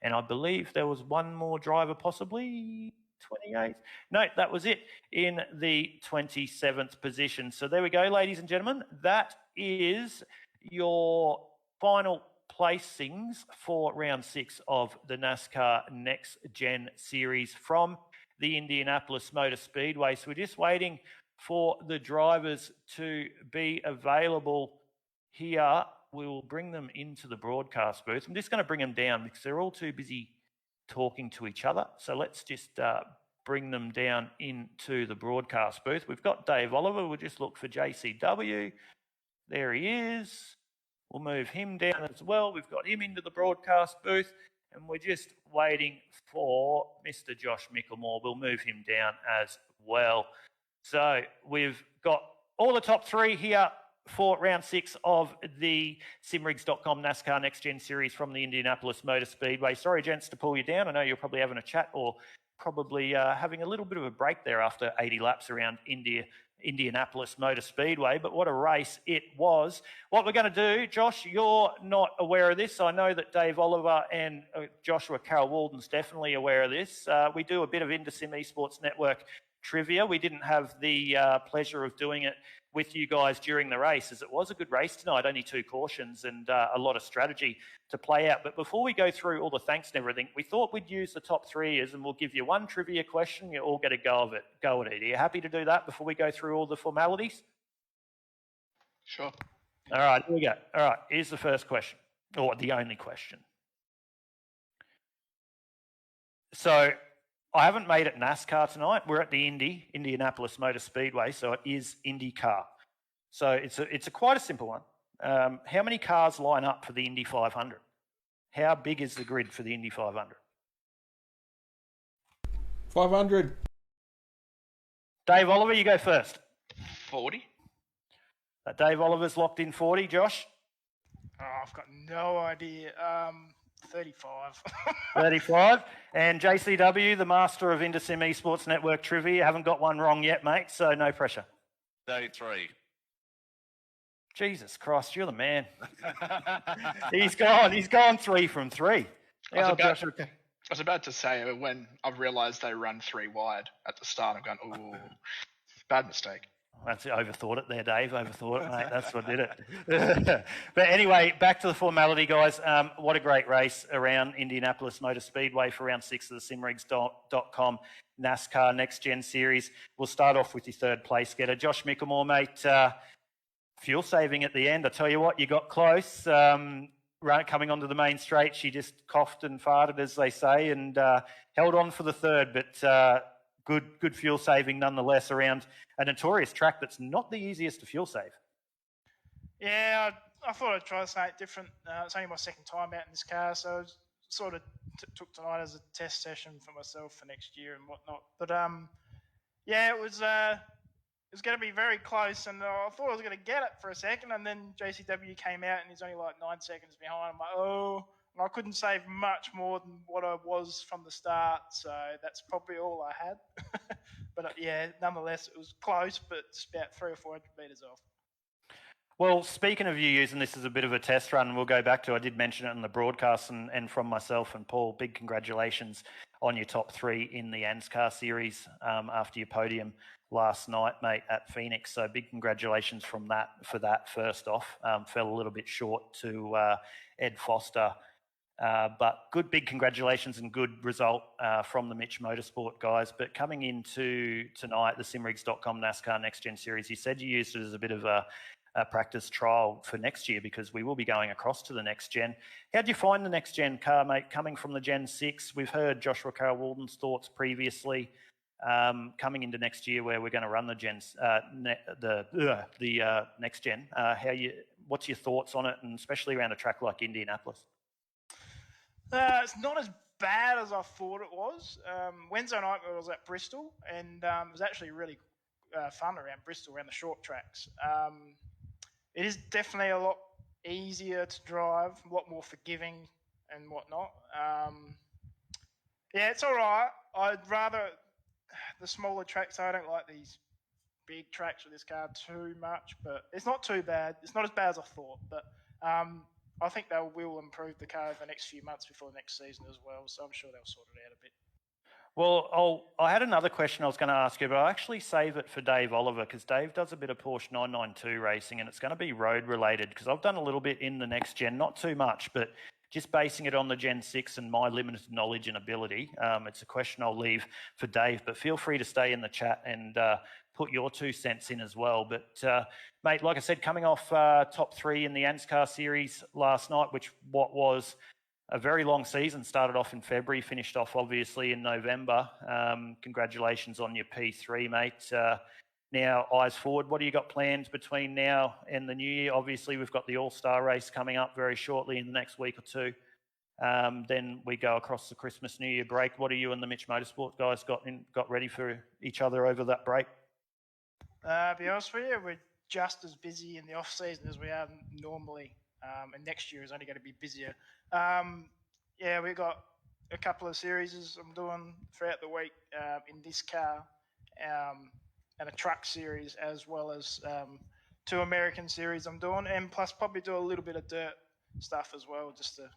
And I believe there was one more driver possibly, 28th. No, that was it, in the 27th position. So there we go, ladies and gentlemen. That is your final placings for round 6 of the NASCAR Next Gen Series from the Indianapolis Motor Speedway. So we're just waiting for the drivers to be available here. We will bring them into the broadcast booth. I'm just going to bring them down because they're all too busy talking to each other. So let's just bring them down into the broadcast booth. We've got Dave Oliver. We'll just look for JCW. There he is. We'll move him down as well. We've got him into the broadcast booth, and we're just waiting for Mr. Josh Mickelmore. We'll move him down as well. So we've got all the top 3 here for round 6 of the simrigs.com NASCAR Next Gen Series from the Indianapolis Motor Speedway. Sorry, gents, to pull you down. I know you're probably having a chat or probably having a little bit of a break there after 80 laps around Indianapolis Motor Speedway, but what a race it was. What we're going to do, Josh, you're not aware of this. I know that Dave Oliver and Joshua Carroll-Walden's definitely aware of this. We do a bit of IndySim Esports Network trivia. We didn't have the pleasure of doing it with you guys during the race, as it was a good race tonight, only 2 cautions and a lot of strategy to play out. But before we go through all the thanks and everything, we thought we'd use the top 3 years and we'll give you 1 trivia question. You all get a go at it. Are you happy to do that before we go through all the formalities? Sure. All right, here we go. All right, here's the first question, or the only question. So I haven't made it NASCAR tonight. We're at the Indianapolis Motor Speedway, so it is IndyCar. So it's quite a simple one. How many cars line up for the Indy 500? How big is the grid for the Indy 500? 500. Dave Oliver, you go first. 40. Dave Oliver's locked in 40. Josh? Oh, I've got no idea. 35. 35. And JCW, the master of InterSim Esports Network trivia, you haven't got one wrong yet, mate, so no pressure. 33. Jesus Christ, you're the man. He's gone 3 from 3. I was about to say, when I've realised they run 3 wide at the start, I'm going, ooh, bad mistake. That's overthought it there, Dave. Overthought it, mate. That's what did it. But anyway, back to the formality, guys. What a great race around Indianapolis Motor Speedway for round 6 of the simrigs.com NASCAR Nextgen series. We'll start off with your 3rd place getter, Josh Mickelmore, mate. Fuel saving at the end. I tell you what, you got close. Coming onto the main straight, she just coughed and farted, as they say, and held on for the 3rd, but good fuel saving nonetheless around a notorious track that's not the easiest to fuel save. Yeah, I thought I'd try something different. It's only my 2nd time out in this car, so I sort of took tonight as a test session for myself for next year and whatnot. But yeah, it was going to be very close, and I thought I was going to get it for a second, and then JCW came out and he's only like 9 seconds behind. I'm like, oh. And I couldn't save much more than what I was from the start, so that's probably all I had. But yeah, nonetheless, it was close, but just about 300 or 400 metres off. Well, speaking of you using this as a bit of a test run, we'll go back to, I did mention it in the broadcast, and from myself and Paul, big congratulations on your top 3 in the NASCAR series after your podium last night, mate, at Phoenix. So big congratulations for that first off. Fell a little bit short to Ed Foster. But good big congratulations and good result from the Mitch Motorsport guys. But coming into tonight, the simrigs.com NASCAR Next Gen series, you said you used it as a bit of a practice trial for next year because we will be going across to the Next Gen. How do you find the Next Gen car, mate, coming from the Gen 6? We've heard Joshua Carroll-Walden's thoughts previously. Coming into next year where we're going to run the Next Gen. What's your thoughts on it, and especially around a track like Indianapolis? It's not as bad as I thought it was. Wednesday night I was at Bristol, and it was actually really fun around Bristol, around the short tracks. It is definitely a lot easier to drive, a lot more forgiving and whatnot. Yeah, it's all right. I'd rather the smaller tracks. I don't like these big tracks with this car too much, but it's not too bad. It's not as bad as I thought, but I think they will improve the car over the next few months before next season as well, so I'm sure they'll sort it out a bit. Well, I had another question I was going to ask you, but I'll actually save it for Dave Oliver because Dave does a bit of Porsche 992 racing, and it's going to be road related because I've done a little bit in the Next Gen, not too much, but just basing it on the Gen 6 and my limited knowledge and ability. It's a question I'll leave for Dave, but feel free to stay in the chat and put your 2 cents in as well. But, mate, like I said, coming off top 3 in the NASCAR series last night, what was a very long season, started off in February, finished off obviously in November. Congratulations on your P3, mate. Now, eyes forward, what do you got planned between now and the new year? Obviously, we've got the All-Star race coming up very shortly in the next week or 2. Then we go across the Christmas, New Year break. What are you and the Mitch Motorsport guys got ready for each other over that break? To be honest with you, we're just as busy in the off-season as we are normally, and next year is only going to be busier. Yeah, we've got a couple of series I'm doing throughout the week in this car, and a truck series, as well as 2 American series I'm doing, and plus probably do a little bit of dirt stuff as well, just to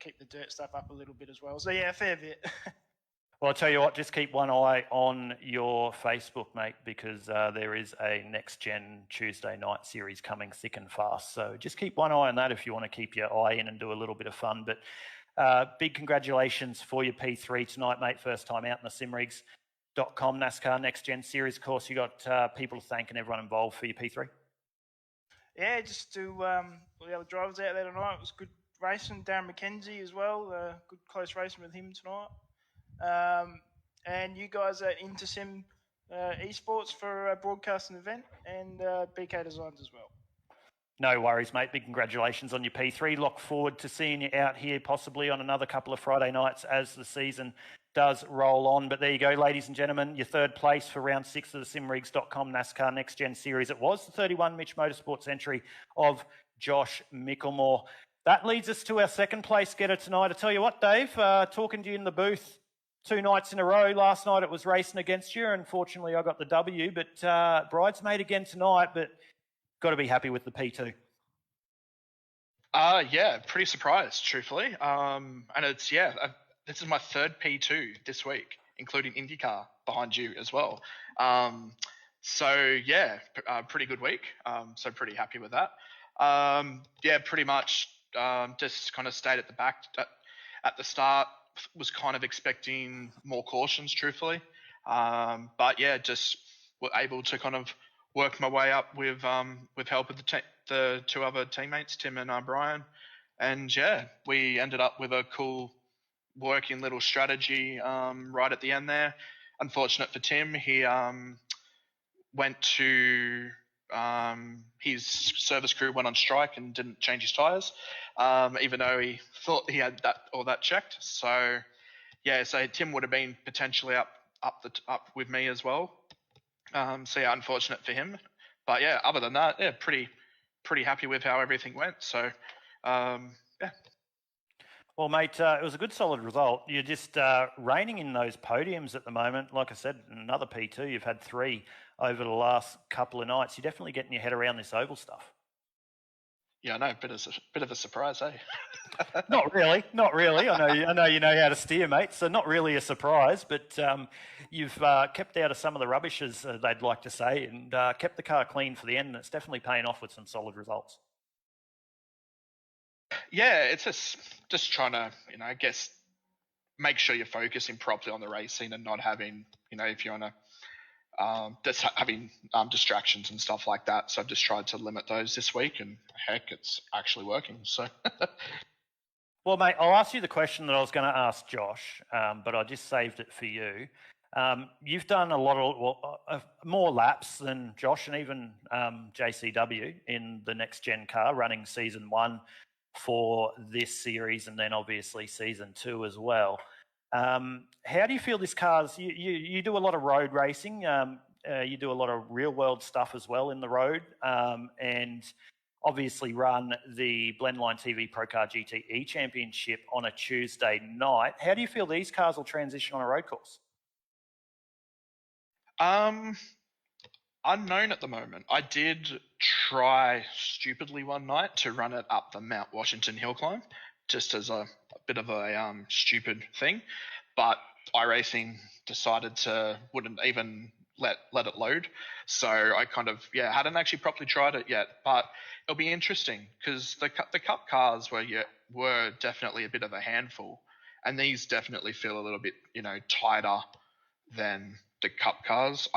keep the dirt stuff up a little bit as well. So yeah, a fair bit. Well, I'll tell you what, just keep one eye on your Facebook, mate, because there is a Next-Gen Tuesday night series coming thick and fast. So just keep one eye on that if you want to keep your eye in and do a little bit of fun. But big congratulations for your P3 tonight, mate. First time out in the simrigs.com NASCAR Next-Gen series. Of course, you got people to thank and everyone involved for your P3. Yeah, just to all the other drivers out there tonight. It was good racing. Darren McKenzie as well. Good close racing with him tonight. And you guys at Intersim Esports for broadcasting the event, and BK Designs as well. No worries, mate. Big congratulations on your P3. Look forward to seeing you out here possibly on another couple of Friday nights as the season does roll on. But there you go, ladies and gentlemen, your third place for round 6 of the simrigs.com NASCAR Next Gen Series. It was the 31 Mitch Motorsports entry of Josh Mickelmore. That leads us to our second place getter tonight. I tell you what, Dave, talking to you in the booth 2 nights in a row. Last night it was racing against you. Unfortunately, I got the W, but bridesmaid again tonight, but got to be happy with the P2. Yeah, pretty surprised, truthfully. And it's, this is my third P2 this week, including IndyCar behind you as well. Pretty good week. So pretty happy with that. Pretty much just kind of stayed at the back at the start. Was kind of expecting more cautions, truthfully. Just were able to kind of work my way up with help of the 2 other teammates, Tim and Brian. And we ended up with a cool working little strategy right at the end there. Unfortunate for Tim, he went to his service crew went on strike and didn't change his tyres, even though he thought he had that checked. So Tim would have been potentially up with me as well. Unfortunate for him. But other than that, pretty happy with how everything went. So Well, mate, it was a good, solid result. You're just reigning in those podiums at the moment. Like I said, another P2. You've had 3 over the last couple of nights. You're definitely getting your head around this oval stuff. Yeah, I know. Bit of a surprise, eh? Not really. I know you know how to steer, mate. So not really a surprise, but you've kept out of some of the rubbish, as they'd like to say, and kept the car clean for the end. And it's definitely paying off with some solid results. Yeah, it's just trying to, I guess, make sure you're focusing properly on the racing and not having, if you want to, just having distractions and stuff like that. So I've just tried to limit those this week, and heck, it's actually working. So. Well, mate, I'll ask you the question that I was going to ask Josh, but I just saved it for you. You've done a lot of more laps than Josh and even JCW in the Next Gen car, running season 1 for this series, and then obviously season 2 as well. How do you feel this car's? You do a lot of road racing. You do a lot of real world stuff as well in the road, and obviously run the Blendline TV Pro Car GTE Championship on a Tuesday night. How do you feel these cars will transition on a road course? Unknown at the moment. I did try stupidly one night to run it up the Mount Washington hill climb, just as a bit of a stupid thing, but iRacing decided to wouldn't even let it load. So I kind of hadn't actually properly tried it yet, but it'll be interesting because the Cup cars were definitely a bit of a handful, and these definitely feel a little bit tighter than the Cup cars.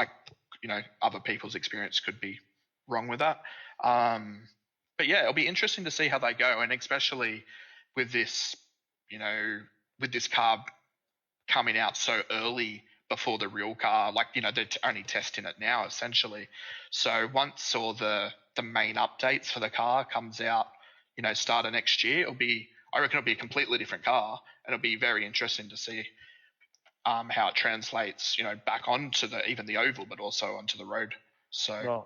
Other people's experience could be wrong with that. But it'll be interesting to see how they go, and especially with this, with this car coming out so early before the real car, they're only testing it now essentially. So once all the main updates for the car comes out, start of next year, I reckon it'll be a completely different car, and it'll be very interesting to see how it translates, back onto even the oval, but also onto the road. So,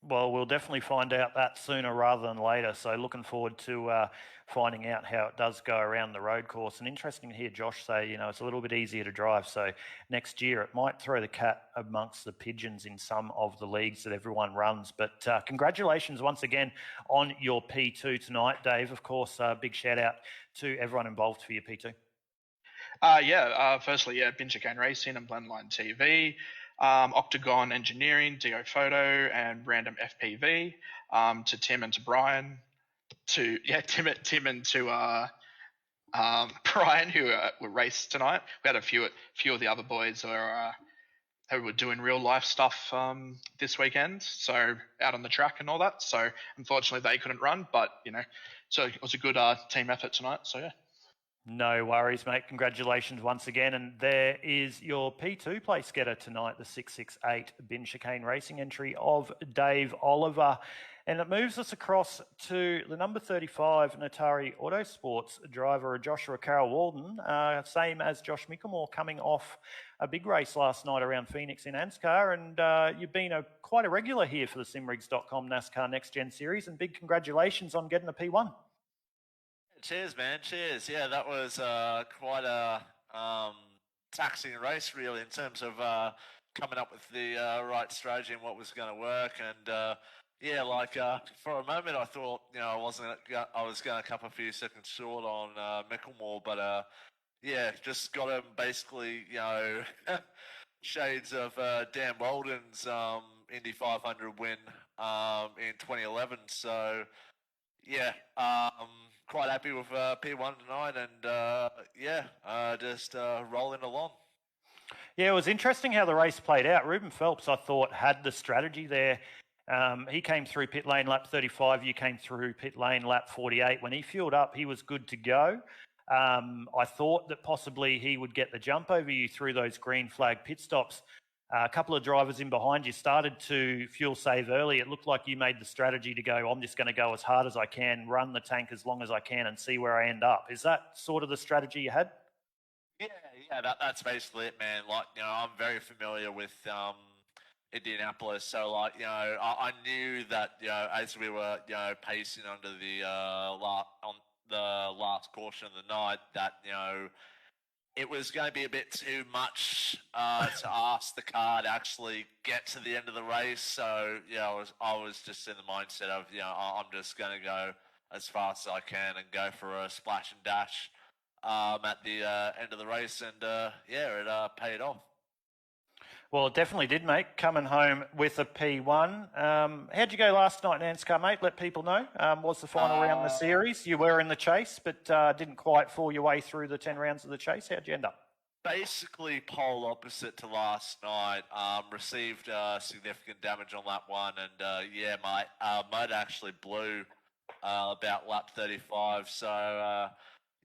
well, we'll definitely find out that sooner rather than later. So, looking forward to finding out how it does go around the road course. And interesting to hear Josh say, it's a little bit easier to drive. So, next year it might throw the cat amongst the pigeons in some of the leagues that everyone runs. But congratulations once again on your P2 tonight, Dave. Of course, big shout out to everyone involved for your P2. Firstly, Bin Chicane Racing and Blendline TV, Octagon Engineering, DO Photo, and Random FPV. To Tim and to Brian, Tim and to Brian, who were raced tonight. We had a few of the other boys who were doing real life stuff this weekend, so out on the track and all that. So unfortunately, they couldn't run, but so it was a good team effort tonight. So yeah. No worries, mate. Congratulations once again. And there is your P2 place getter tonight, the 668 Bin Chicane Racing entry of Dave Oliver. And it moves us across to the number 35 Natari Autosports driver, Joshua Carroll Walden, same as Josh Mickelmore, coming off a big race last night around Phoenix in NASCAR. And you've been quite a regular here for the simrigs.com NASCAR Nextgen series. And big congratulations on getting a P1. Cheers, man. Cheers. Yeah, that was quite a taxing race, really, in terms of coming up with the right strategy and what was going to work. And for a moment, I thought I was going to come a few seconds short on Mickelmore, but just got him basically shades of Dan Walden's Indy 500 win in 2011. So quite happy with P1 tonight, and just rolling along. Yeah, it was interesting how the race played out. Ruben Phelps, I thought, had the strategy there. He came through pit lane lap 35. You came through pit lane lap 48. When he fueled up, he was good to go. I thought that possibly he would get the jump over you through those green flag pit stops. A couple of drivers in behind you started to fuel save early. It looked like you made the strategy to go, I'm just going to go as hard as I can, run the tank as long as I can and see where I end up. Is that sort of the strategy you had? Yeah, that's basically it, man. I'm very familiar with Indianapolis, so I knew that as we were pacing under the on the last portion of the night that it was going to be a bit too much to ask the car to actually get to the end of the race. So I was just in the mindset of I'm just going to go as fast as I can and go for a splash and dash at the end of the race, and it paid off. Well, it definitely did, mate. Coming home with a P1. How'd you go last night in NASCAR, mate? Let people know. Was the final round of the series? You were in the chase, but didn't quite fall your way through the 10 rounds of the chase. How'd you end up? Basically, pole opposite to last night. Received significant damage on lap 1, and my mud actually blew about lap 35. So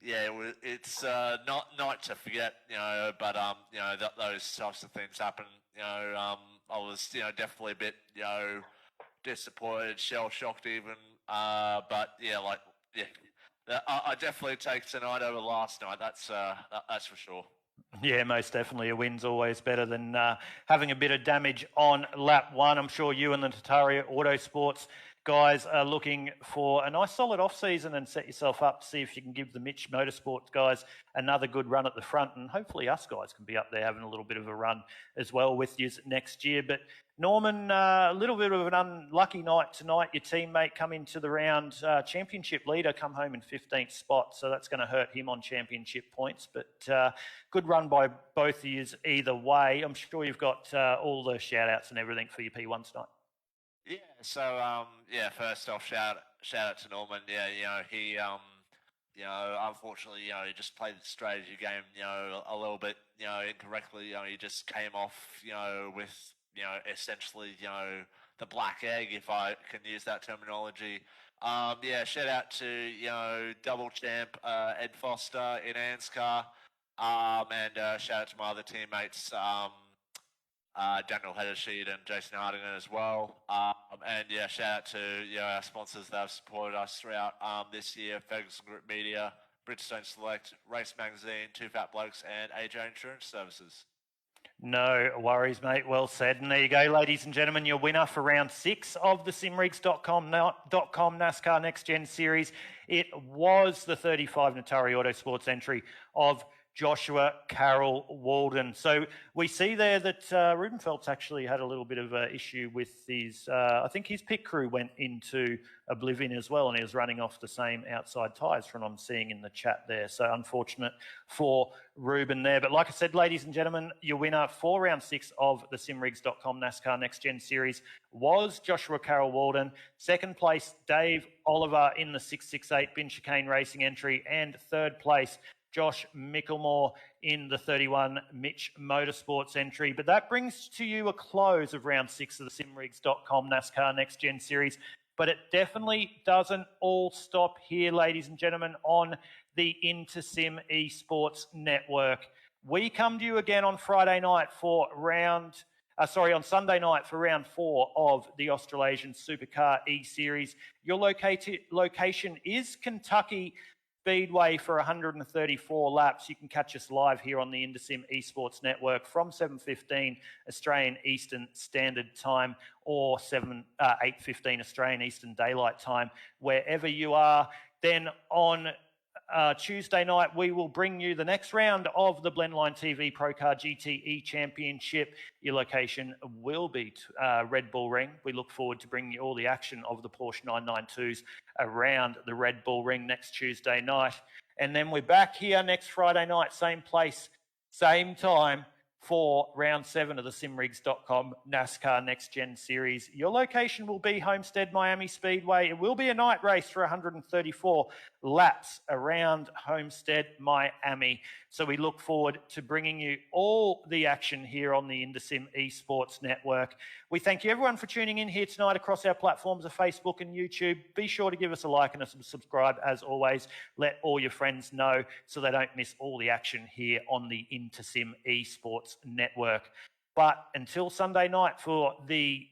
it's not to forget, but those types of things happen. I was definitely a bit disappointed, shell shocked even. I definitely take tonight over last night. That's for sure. Yeah, most definitely. A win's always better than having a bit of damage on lap 1. I'm sure you and the Tataria Autosports guys are looking for a nice solid off-season and set yourself up to see if you can give the Mitch Motorsports guys another good run at the front, and hopefully us guys can be up there having a little bit of a run as well with you next year. But Norman, a little bit of an unlucky night tonight. Your teammate come into the round, championship leader, come home in 15th spot, so that's going to hurt him on championship points. But good run by both of you either way. I'm sure you've got all the shout-outs and everything for your P1 tonight. Yeah, so first off, shout out to Norman. Yeah, he unfortunately, he just played the strategy game, a little bit, incorrectly. He just came off, with, essentially, the black egg, if I can use that terminology. Shout out to, double champ Ed Foster in NASCAR, and shout out to my other teammates, Daniel Hedersheed and Jason Hardinger as well. Shout out to our sponsors that have supported us throughout this year: Ferguson Group Media, Bridgestone Select, Race Magazine, Two Fat Blokes, and AJ Insurance Services. No worries, mate. Well said. And there you go, ladies and gentlemen, your winner for round 6 of the simrigs.com NASCAR Next Gen series. It was the 35 Natari Autosports entry of Joshua Carroll Walden. So we see there that Ruben Phelps actually had a little bit of an issue with his, I think his pit crew went into oblivion as well, and he was running off the same outside tyres from what I'm seeing in the chat there. So unfortunate for Ruben there. But like I said, ladies and gentlemen, your winner for round 6 of the simrigs.com NASCAR Next Gen series was Joshua Carroll Walden. Second place, Dave Oliver in the 668 Bin Chicane Racing entry, and third place, Josh Micklemore in the 31 Mitch Motorsports entry. But that brings to you a close of round 6 of the simrigs.com NASCAR Next Gen series. But it definitely doesn't all stop here, ladies and gentlemen, on the InterSim Esports Network. We come to you again on Friday night for on Sunday night for round 4 of the Australasian Supercar E-Series. Your location is Kentucky Speedway for 134 laps. You can catch us live here on the InterSim Esports Network from 7:15 Australian Eastern Standard Time or 8:15 Australian Eastern Daylight Time, wherever you are. Then on Tuesday night, we will bring you the next round of the Blendline TV Pro Car GTE Championship. Your location will be Red Bull Ring. We look forward to bringing you all the action of the Porsche 992s around the Red Bull Ring next Tuesday night. And then we're back here next Friday night, same place, same time, for round 7 of the simrigs.com NASCAR Next Gen series. Your location will be Homestead Miami Speedway. It will be a night race for 134 laps around Homestead Miami. So we look forward to bringing you all the action here on the InterSim Esports Network. We thank you everyone for tuning in here tonight across our platforms of Facebook and YouTube. Be sure to give us a like and a subscribe as always. Let all your friends know so they don't miss all the action here on the InterSim Esports Network. But until Sunday night for the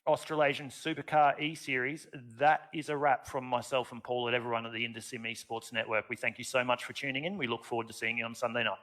Australasian Supercar E-Series, that is a wrap from myself and Paul and everyone at the InterSim Esports Network. We thank you so much for tuning in. We look forward to seeing you on Sunday night.